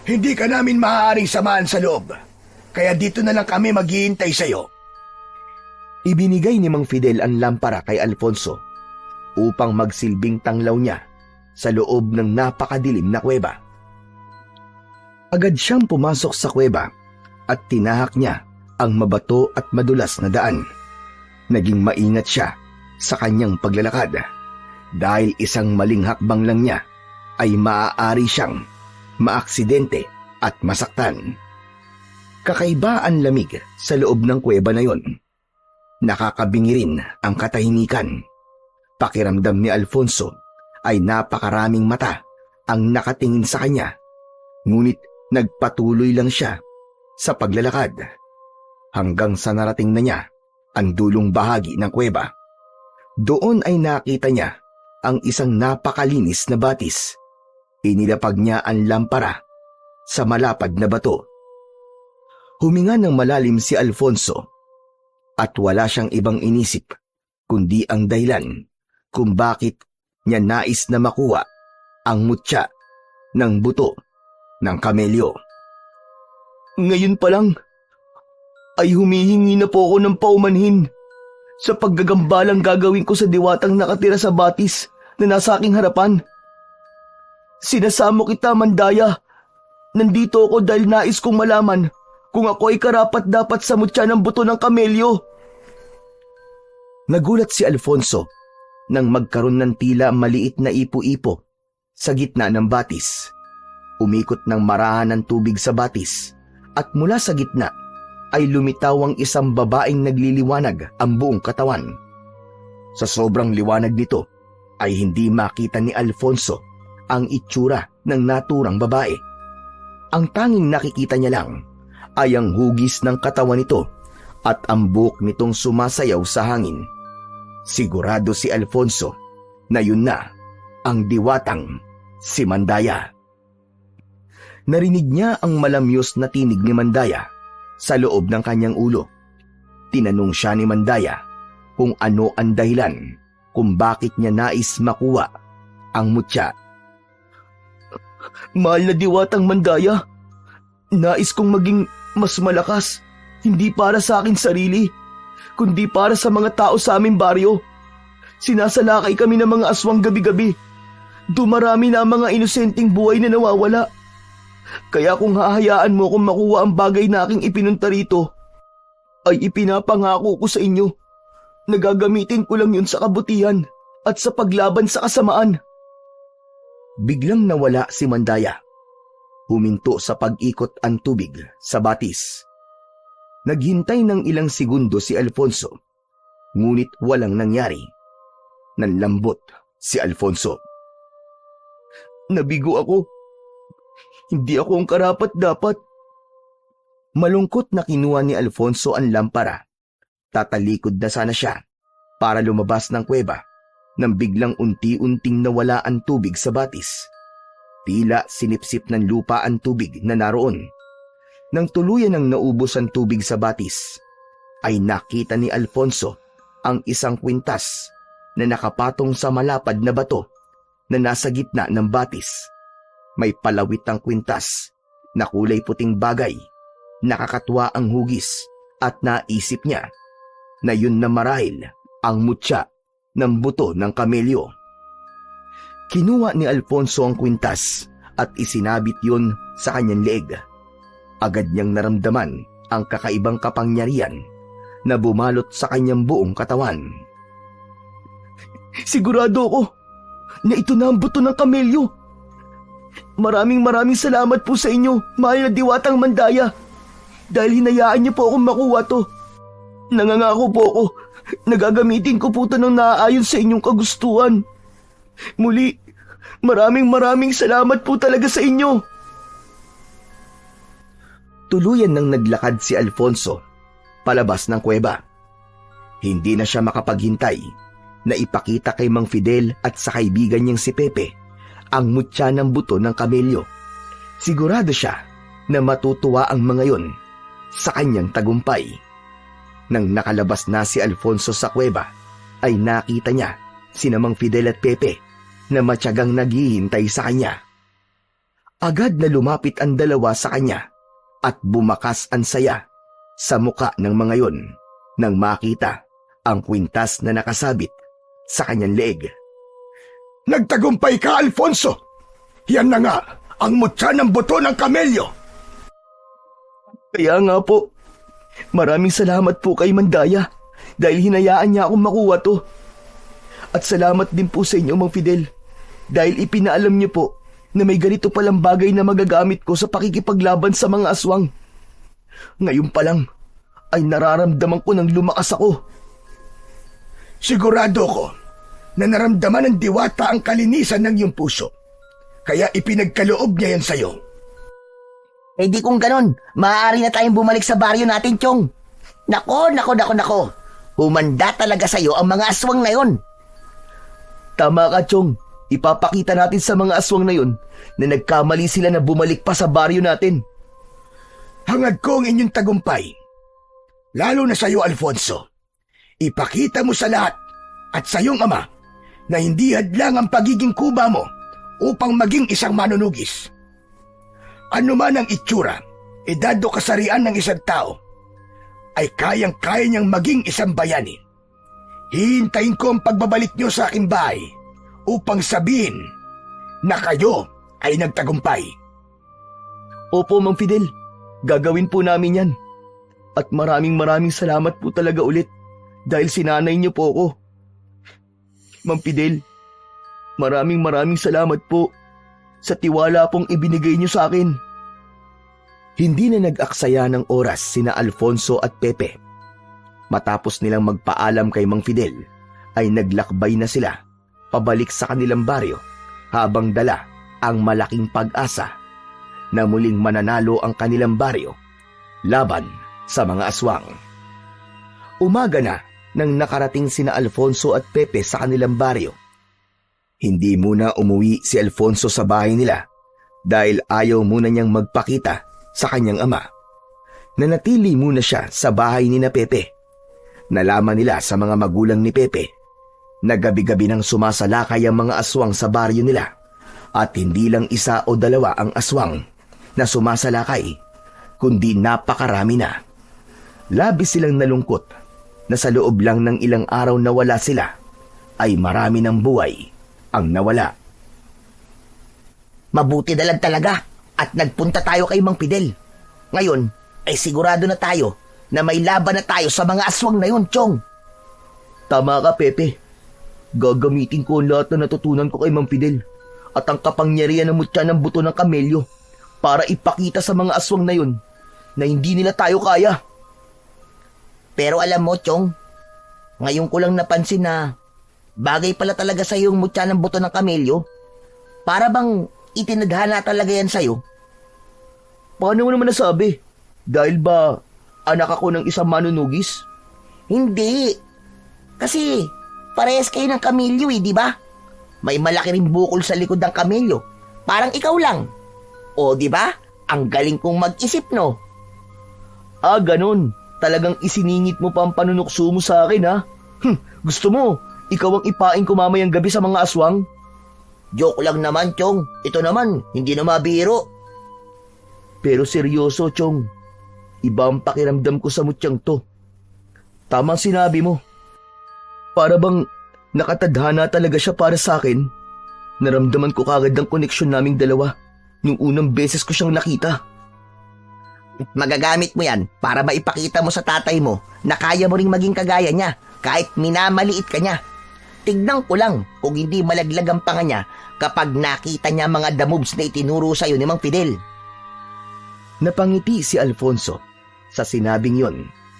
Hindi ka namin maaaring samahan sa loob, kaya dito na lang kami maghihintay sa'yo. Ibinigay ni Mang Fidel ang lampara kay Alfonso upang magsilbing tanglaw niya sa loob ng napakadilim na kuweba. Agad siyang pumasok sa kuweba at tinahak niya ang mabato at madulas na daan. Naging maingat siya sa kanyang paglalakad dahil isang maling hakbang lang niya ay maaari siyang maaksidente at masaktan. Kakaiba ang lamig sa loob ng kuweba na yon. Nakakabingi rin ang katahimikan. Pakiramdam ni Alfonso ay napakaraming mata ang nakatingin sa kanya, ngunit nagpatuloy lang siya sa paglalakad hanggang sa narating na niya ang dulong bahagi ng kuweba. Doon ay nakita niya ang isang napakalinis na batis. Inilapag niya ang lampara sa malapad na bato. Huminga ng malalim si Alfonso at wala siyang ibang inisip kundi ang dahilan kung bakit niya nais na makuha ang mutya ng buto ng kamelyo. Ngayon pa lang ay humihingi na po ako ng paumanhin sa paggagambalang gagawin ko sa diwatang nakatira sa batis na nasa aking harapan. Sinasamo kita, Mandaya. Nandito ako dahil nais kong malaman kung ako ay karapat-dapat sa mutya ng buto ng kamelyo. Nagulat si Alfonso nang magkaroon ng tila maliit na ipo-ipo sa gitna ng batis. Umikot ng marahan ng tubig sa batis at mula sa gitna ay lumitaw ang isang babaeng nagliliwanag ang buong katawan. Sa sobrang liwanag nito ay hindi makita ni Alfonso ang itsura ng naturang babae. Ang tanging nakikita niya lang ay ang hugis ng katawan nito at ang buhok nitong sumasayaw sa hangin. Sigurado si Alfonso na yun na ang diwatang si Mandaya. Narinig niya ang malamyos na tinig ni Mandaya sa loob ng kanyang ulo. Tinanong siya ni Mandaya kung ano ang dahilan kung bakit niya nais makuha ang mutya. Mahal na diwatang Mandaya, nais kong maging mas malakas, hindi para sa akin sarili, kundi para sa mga tao sa aming baryo. Sinasalakay kami ng mga aswang gabi-gabi. Dumarami na ang mga inosenteng buhay na nawawala. Kaya kung hahayaan mo kung makuha ang bagay na aking ipinunta rito, ay ipinapangako ko sa inyo na gagamitin ko lang yun sa kabutihan at sa paglaban sa kasamaan. Biglang nawala si Mandaya. Huminto sa pag-ikot ang tubig sa batis. Naghintay ng ilang segundo si Alfonso, ngunit walang nangyari. Nanlambot si Alfonso. Nabigo ako. Hindi ako ang karapat-dapat. Malungkot na kinuha ni Alfonso ang lampara. Tatalikod na sana siya para lumabas ng kuweba nang biglang unti-unting nawala ang tubig sa batis. Tila sinipsip ng lupa ang tubig na naroon. Nang tuluyan ng naubos ang tubig sa batis, ay nakita ni Alfonso ang isang kwintas na nakapatong sa malapad na bato na nasa gitna ng batis. May palawit ang kwintas na kulay puting bagay. Nakakatuwa ang hugis at naisip niya na yun na marahil ang mutya ng buto ng kamelyo. Kinuha ni Alfonso ang kwintas at isinabit yun sa kanyang leeg. Agad niyang naramdaman ang kakaibang kapangyarihan na bumalot sa kanyang buong katawan. Sigurado ko na ito na ang buto ng kamelyo. Maraming salamat po sa inyo, mahal na diwatang Mandaya. Dahil hinayaan niyo po akong makuha to. Nangangako po ako, nagagamitin ko po ito ng naaayon sa inyong kagustuhan. Muli, maraming salamat po talaga sa inyo. Tuluyan nang naglakad si Alfonso palabas ng kuweba. Hindi na siya makapaghintay na ipakita kay Mang Fidel at sa kaibigan niyang si Pepe ang mutya ng buto ng kamelyo. Sigurado siya na matutuwa ang mga yon sa kanyang tagumpay. Nang nakalabas na si Alfonso sa kuweba, ay nakita niya sina Mang Fidel at Pepe na matyagang naghihintay sa kanya. Agad na lumapit ang dalawa sa kanya at bumakas ang saya sa muka ng mga yon nang makita ang kwintas na nakasabit sa kanyang leeg. Nagtagumpay ka, Alfonso! Yan na nga ang mutya ng buto ng kamelyo! Kaya nga po, maraming salamat po kay Mandaya dahil hinayaan niya akong makuha to. At salamat din po sa inyo, Mang Fidel, dahil ipinaalam niyo po na may ganito palang bagay na magagamit ko sa pakikipaglaban sa mga aswang. Ngayon pa lang ay nararamdaman ko ng lumakas ako. Sigurado ko na naramdaman ng diwata ang kalinisan ng iyong puso. Kaya ipinagkaloob niya yan sa'yo. Eh di kung ganun, maaari na tayong bumalik sa baryo natin, Chong. Nako. Humanda talaga sa'yo ang mga aswang na yon. Tama ka, Chong. Ipapakita natin sa mga aswang na yon na nagkamali sila na bumalik pa sa baryo natin. Hangad ko ang inyong tagumpay. Lalo na sa'yo, Alfonso. Ipakita mo sa lahat at sa iyong ama na hindi hadlang ang pagiging kuba mo upang maging isang manunugis. Ano man ang itsura, edad o kasarian ng isang tao, ay kayang-kaya niyang maging isang bayani. Hihintayin ko ang pagbabalik niyo sa aking bahay upang sabihin na kayo ay nagtagumpay. Opo, Mang Fidel. Gagawin po namin yan. At maraming salamat po talaga ulit dahil sinanay niyo po ako. Mang Fidel, maraming salamat po sa tiwala pong ibinigay niyo sa akin. Hindi na nag-aksaya ng oras sina Alfonso at Pepe. Matapos nilang magpaalam kay Mang Fidel, ay naglakbay na sila pabalik sa kanilang baryo habang dala ang malaking pag-asa na muling mananalo ang kanilang baryo laban sa mga aswang. Umaga na nang nakarating sina Alfonso at Pepe sa kanilang baryo. Hindi muna umuwi si Alfonso sa bahay nila dahil ayaw muna niyang magpakita sa kanyang ama. Nanatili muna siya sa bahay ni na Pepe. Nalaman nila sa mga magulang ni Pepe na gabi-gabi nang sumasalakay ang mga aswang sa baryo nila at hindi lang isa o dalawa ang aswang na sumasalakay kundi napakarami na. Labis silang nalungkot na sa loob lang ng ilang araw na wala sila, ay marami ng buhay ang nawala. Mabuti na lang talaga at nagpunta tayo kay Mang Fidel. Ngayon ay sigurado na tayo na may laban na tayo sa mga aswang na yun, Chong. Tama ka, Pepe. Gagamitin ko ang lahat na natutunan ko kay Mang Fidel at ang kapangyarihan ng mutya ng buto ng kamelyo para ipakita sa mga aswang na yun na hindi nila tayo kaya. Pero alam mo, Chong, ngayon ko lang napansin na bagay pala talaga sa yung mutya ng buto ng kamelyo. Para bang itinadhana talaga yan sa'yo? Paano mo naman nasabi? Dahil ba anak ako ng isang manunugis? Hindi. Kasi parehas kayo ng kamelyo di ba? May malaki ring bukol sa likod ng kamelyo. Parang ikaw lang. O di ba? Ang galing kong mag-isip, no? Ah, ganun. Talagang isiningit mo pa ang panunukso mo sa akin, ha? Gusto mo, ikaw ang ipain ko mamayang gabi sa mga aswang? Joke lang naman, Chong. Ito naman, hindi na mabiro. Pero seryoso, Chong. Iba ang pakiramdam ko sa mutyang to. Tamang sinabi mo. Para bang nakatadhana talaga siya para sa akin. Naramdaman ko kagad ang koneksyon naming dalawa nung unang beses ko siyang nakita. Magagamit mo yan para maipakita mo sa tatay mo na kaya mo ring maging kagaya niya kahit minamaliit ka niya. Tignan ko lang kung hindi malaglag ang panga niya kapag nakita niya mga the moves na itinuro sa'yo ni Mang Fidel. Napangiti si Alfonso sa sinabing yon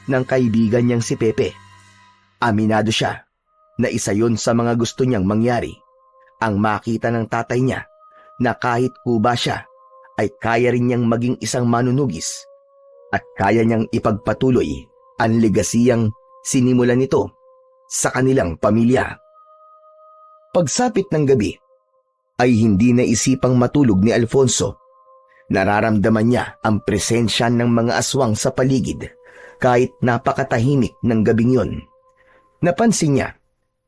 ng kaibigan niyang si Pepe. Aminado siya na isa yon sa mga gusto niyang mangyari, ang makita ng tatay niya na kahit kuba siya ay kaya rin niyang maging isang manunugis at kaya niyang ipagpatuloy ang legasiyang sinimulan nito sa kanilang pamilya. Pagsapit ng gabi ay hindi naisipang matulog ni Alfonso. Nararamdaman niya ang presensya ng mga aswang sa paligid kahit napakatahimik ng gabing yon. Napansin niya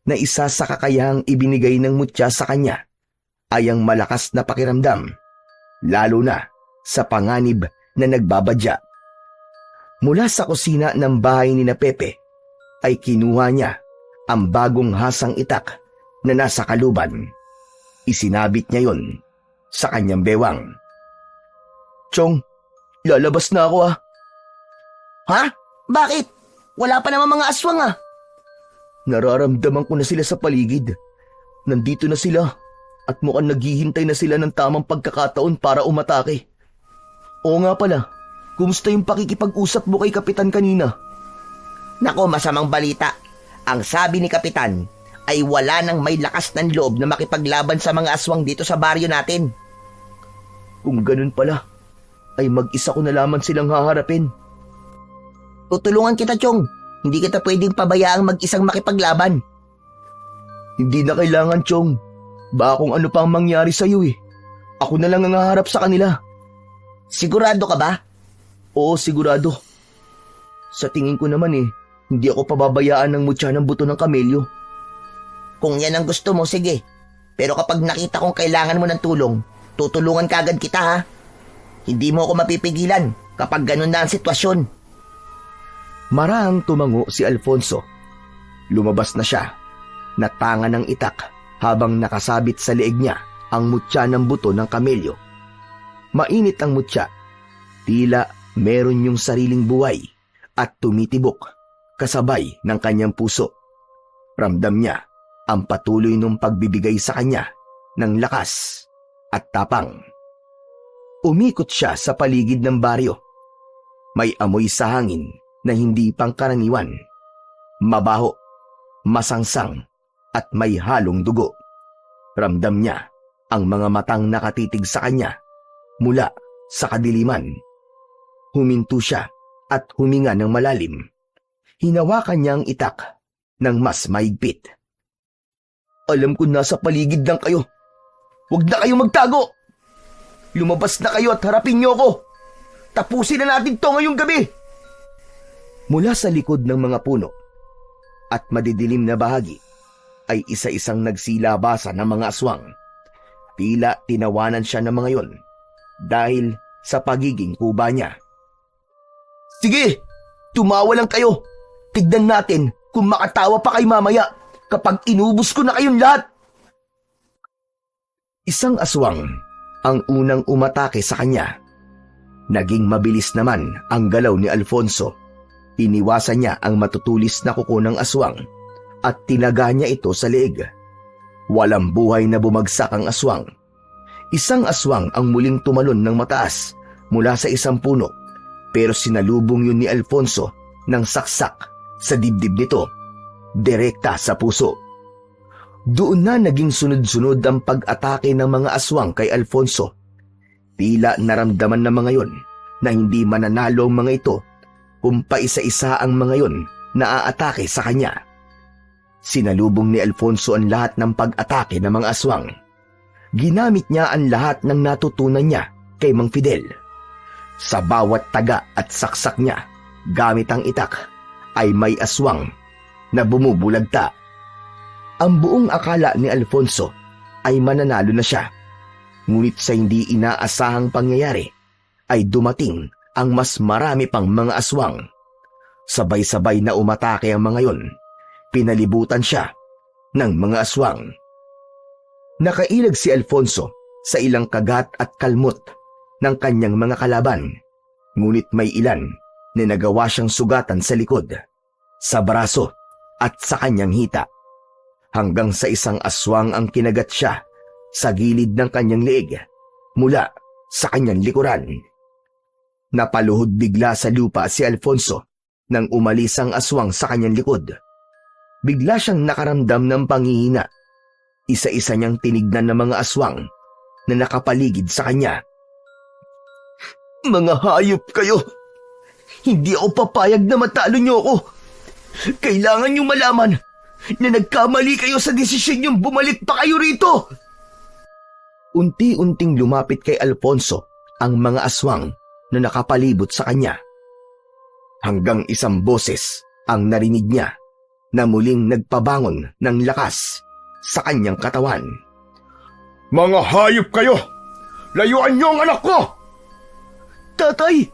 na isa sa kakayahang ibinigay ng mutya sa kanya ay ang malakas na pakiramdam, lalo na sa panganib na nagbabadya. Mula sa kusina ng bahay ni na Pepe ay kinuha niya ang bagong hasang itak na nasa kaluban. Isinabit niya yon sa kanyang bewang. Chong, lalabas na ako ah. Ha? Bakit? Wala pa naman mga aswang ah. Nararamdaman ko na sila sa paligid. Nandito na sila at mukhang naghihintay na sila ng tamang pagkakataon para umatake. Oo nga pala, kumusta yung pakikipag-usap mo kay Kapitan kanina? Nako, masamang balita. Ang sabi ni Kapitan ay wala nang may lakas ng loob na makipaglaban sa mga aswang dito sa baryo natin. Kung ganun pala, ay mag-isa ko na lamang silang haharapin. Tutulungan kita, Chong. Hindi kita pwedeng pabayaang mag-isang makipaglaban. Hindi na kailangan, Chong. Baka kung ano pang mangyari sa'yo eh. Ako na lang ang haharap sa kanila. Sigurado ka ba? Oo, sigurado. Sa tingin ko naman eh, hindi ako pababayaan ng mutya ng buto ng kamelyo. Kung yan ang gusto mo, sige. Pero kapag nakita kong kailangan mo ng tulong, tutulungan kagad kita ha. Hindi mo ako mapipigilan kapag ganun na ang sitwasyon. Marahang tumango si Alfonso. Lumabas na siya, natanga ng itak habang nakasabit sa leeg niya ang mutya ng buto ng kamelyo. Mainit ang mutya, tila meron yung sariling buhay at tumitibok kasabay ng kanyang puso. Ramdam niya ang patuloy ng pagbibigay sa kanya ng lakas at tapang. Umikot siya sa paligid ng baryo. May amoy sa hangin na hindi pangkaraniwan. Mabaho, masangsang, at may halong dugo. Ramdam niya ang mga matang nakatitig sa kanya mula sa kadiliman. Huminto siya at huminga ng malalim. Hinawakan niya ang itak ng mas mahigpit. Alam ko nasa paligid lang kayo. Huwag na kayong magtago. Lumabas na kayo at harapin niyo ako. Tapusin na natin to ngayong gabi. Mula sa likod ng mga puno at madidilim na bahagi ay isa-isang nagsilabasa ng mga aswang. Tila tinawanan siya ng mga yon dahil sa pagiging kuba niya. Sige, tumawa lang kayo. Tignan natin kung makatawa pa kay mamaya kapag inubos ko na kayong lahat. Isang aswang ang unang umatake sa kanya. Naging mabilis naman ang galaw ni Alfonso. Iniwasan niya ang matutulis na kuko ng aswang at tinaga niya ito sa leeg. Walang buhay na bumagsak ang aswang. Isang aswang ang muling tumalon ng mataas mula sa isang puno, pero sinalubong yun ni Alfonso ng saksak sa dibdib nito, direkta sa puso. Doon na naging sunod-sunod ang pag-atake ng mga aswang kay Alfonso. Tila naramdaman ng mga yon na hindi mananalo ang mga ito kung paisa-isa ang mga yon na aatake sa kanya. Sinalubong ni Alfonso ang lahat ng pag-atake ng mga aswang. Ginamit niya ang lahat ng natutunan niya kay Mang Fidel. Sa bawat taga at saksak niya, gamit ang itak, ay may aswang na bumubulagta. Ang buong akala ni Alfonso ay mananalo na siya. Ngunit sa hindi inaasahang pangyayari, ay dumating ang mas marami pang mga aswang. Sabay-sabay na umatake ang mga yon. Pinalibutan siya ng mga aswang. Nakailag si Alfonso sa ilang kagat at kalmot ng kanyang mga kalaban, ngunit may ilan na nagawa siyang sugatan sa likod, sa braso at sa kanyang hita, hanggang sa isang aswang ang kinagat siya sa gilid ng kanyang leeg mula sa kanyang likuran. Napaluhod bigla sa lupa si Alfonso nang umalis ang aswang sa kanyang likod. Bigla siyang nakaramdam ng panghihina. Isa-isa niyang tinignan ng mga aswang na nakapaligid sa kanya. Mga hayop kayo! Hindi ako papayag na matalo niyo ako. Kailangan niyo malaman na nagkamali kayo sa desisyon niyong bumalik pa kayo rito. Unti-unting lumapit kay Alfonso ang mga aswang na nakapalibot sa kanya. Hanggang isang boses ang narinig niya na muling nagpabangon ng lakas sa kanyang katawan. Mga hayop kayo! Layuan niyo ang anak ko! Tatay!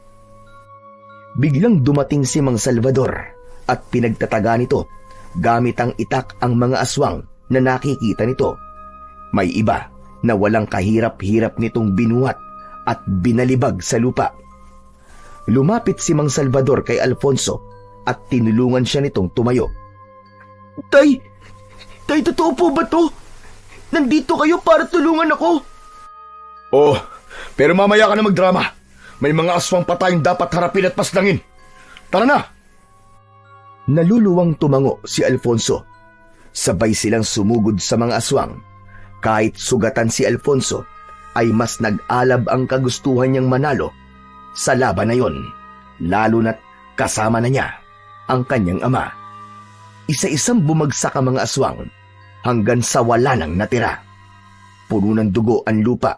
Biglang dumating si Mang Salvador at pinagtataga nito gamit ang itak ang mga aswang na nakikita nito. May iba na walang kahirap-hirap nitong binuhat at binalibag sa lupa. Lumapit si Mang Salvador kay Alfonso at tinulungan siya nitong tumayo. Tay! Tay, totoo po ba to? Nandito kayo para tulungan ako? Oh, pero mamaya ka na magdrama. May mga aswang pa tayong dapat harapin at paslangin. Tara na! Naluluwang tumango si Alfonso. Sabay silang sumugod sa mga aswang. Kahit sugatan si Alfonso, ay mas nag-alab ang kagustuhan niyang manalo sa laban na yon, lalo na't kasama na niya ang kanyang ama. Isa-isang bumagsak ang mga aswang hanggang sa wala nang natira. Puno ng dugo ang lupa.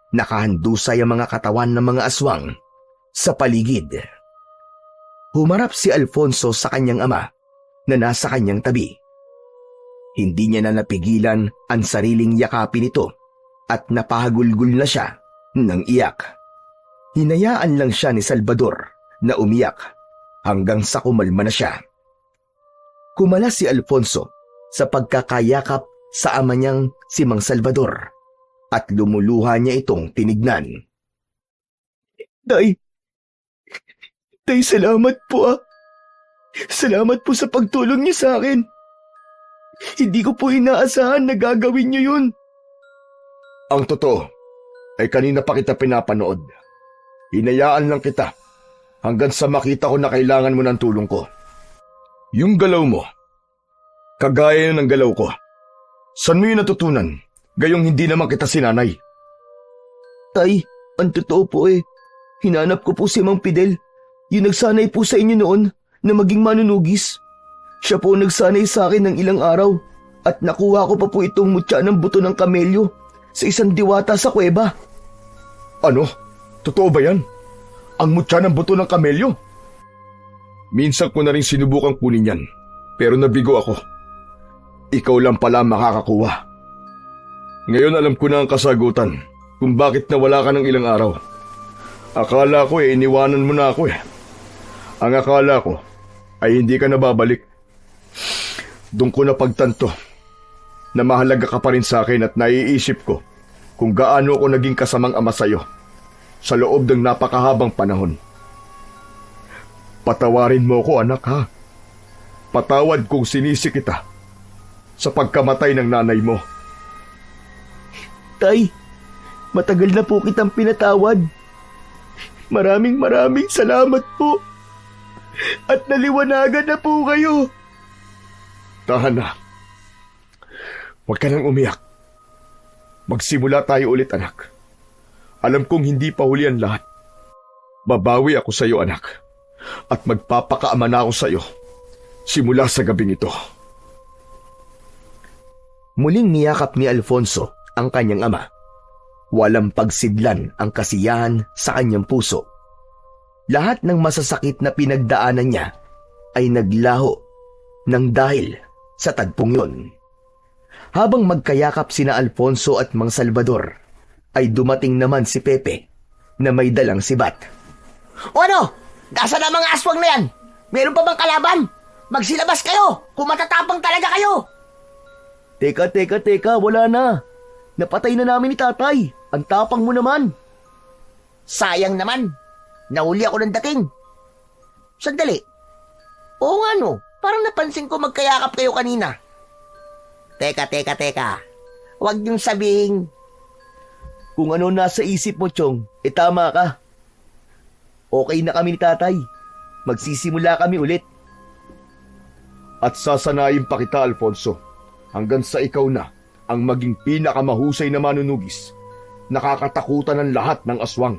Nakahandusay ang mga katawan ng mga aswang sa paligid. Humarap si Alfonso sa kanyang ama na nasa kanyang tabi. Hindi niya na napigilan ang sariling yakapin ito at napahagulgul na siya ng iyak. Hinayaan lang siya ni Salvador na umiyak hanggang sa kumalma na siya. Kumala si Alfonso sa pagkakayakap sa ama niyang si Mang Salvador at lumuluha niya itong tinignan. Tay, salamat po ah. Salamat po sa pagtulong niyo sa akin. Hindi ko po inaasahan na gagawin niyo yun. Ang totoo ay kanina pa kita pinapanood. Hinayaan lang kita hanggang sa makita ko na kailangan mo ng tulong ko. Yung galaw mo, kagaya ng galaw ko. Saan mo yun natutunan? Gayong hindi naman kita sinanay. Tay, ang totoo po eh. Hinanap ko po si Mang Fidel. Yung nagsanay po sa inyo noon na maging manunugis. Siya po nagsanay sa akin ng ilang araw at nakuha ko pa po itong mutya ng buto ng kamelyo sa isang diwata sa kuweba. Ano? Totoo ba yan? Ang mutya ng buto ng kamelyo? Minsan ko na rin sinubukang kunin yan, pero nabigo ako. Ikaw lang pala makakakuha. Ngayon alam ko na ang kasagutan kung bakit nawala ka ng ilang araw. Akala ko iniwanan mo na ako eh. Ang akala ko, ay hindi ka na babalik. Doon ko napagtanto na mahalaga ka pa rin sa akin at naiisip ko kung gaano ako naging kasamang ama sa'yo sa loob ng napakahabang panahon. Patawarin mo ko, anak, ha? Patawad kung sinisi kita sa pagkamatay ng nanay mo. Tay, matagal na po kitang pinatawad. Maraming salamat po. At naliwanagan na po kayo. Tahan na. Huwag ka nang umiyak. Magsimula tayo ulit, anak. Alam kong hindi pa huli ang lahat. Babawi ako sa iyo, anak. At magpapakaama na ako sa iyo simula sa gabing ito. Muling niyakap ni Alfonso ang kanyang ama. Walang pagsidlan ang kasiyahan sa kanyang puso. Lahat ng masasakit na pinagdaanan niya ay naglaho ng dahil sa tagpong yun. Habang magkayakap sina Alfonso at Mang Salvador, ay dumating naman si Pepe na may dalang sibat. O ano? Nasaan ang mga aswang na yan? Meron pa bang kalaban? Magsilabas kayo kung matatapang talaga kayo. Teka, wala na. Napatay na namin ni tatay. Ang tapang mo naman. Sayang naman. Nahuli ako ng dating. Sandali. Oo nga no. Parang napansin ko magkayakap kayo kanina. Teka. Huwag niyong sabihin. Kung ano nasa isip mo, Chong, tama ka. Okay na kami ni tatay. Magsisimula kami ulit. At sasanayin pa kita, Alfonso, hanggang sa ikaw na ang maging pinakamahusay na manunugis. Nakakatakutan ng lahat ng aswang.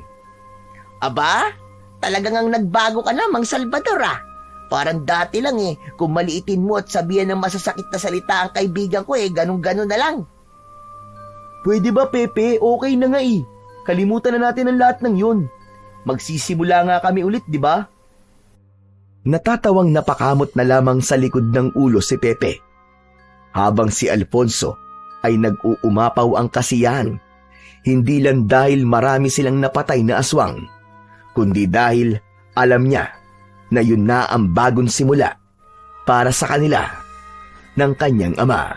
Aba, talagang ang nagbago ka na, Mang Salvador ah. Parang dati lang kung maliitin mo at sabihan ng masasakit na salita ang kaibigan ko ganun-ganun na lang. Pwede ba, Pepe? Okay na nga Kalimutan na natin ang lahat ng yun. Magsisimula nga kami ulit, di ba? Natatawang napakamot na lamang sa likod ng ulo si Pepe. Habang si Alfonso ay nag-uumapaw ang kasiyahan, hindi lang dahil marami silang napatay na aswang, kundi dahil alam niya na yun na ang bagong simula para sa kanila ng kanyang ama.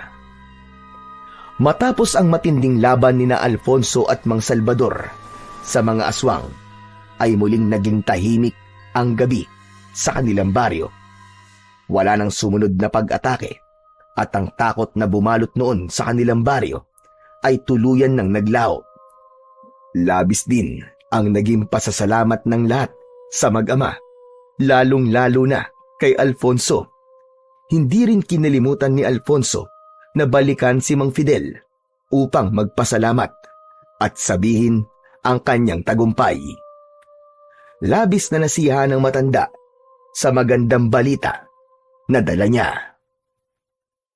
Matapos ang matinding laban ni na Alfonso at Mang Salvador sa mga aswang, ay muling naging tahimik ang gabi sa kanilang baryo. Wala nang sumunod na pag-atake at ang takot na bumalot noon sa kanilang baryo ay tuluyan ng naglaho. Labis din ang naging pasasalamat ng lahat sa mag-ama, lalong-lalo na kay Alfonso. Hindi rin kinalimutan ni Alfonso na balikan si Mang Fidel upang magpasalamat at sabihin ang kanyang tagumpay. Labis na nasiyahan ng matanda sa magandang balita na dala niya.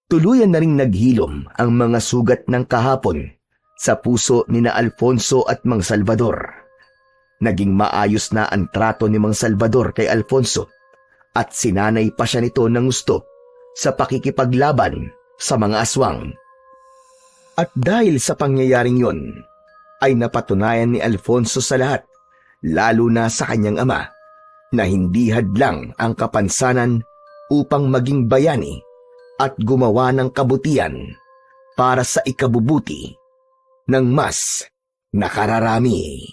Tuluyan na ring naghilom ang mga sugat ng kahapon sa puso ni na Alfonso at Mang Salvador. Naging maayos na ang trato ni Mang Salvador kay Alfonso at sinanay pa siya nito ng gusto sa pakikipaglaban sa mga aswang. At dahil sa pangyayaring yon, ay napatunayan ni Alfonso sa lahat, lalo na sa kanyang ama, na hindi hadlang ang kapansanan upang maging bayani at gumawa ng kabutihan para sa ikabubuti ng mas nakararami.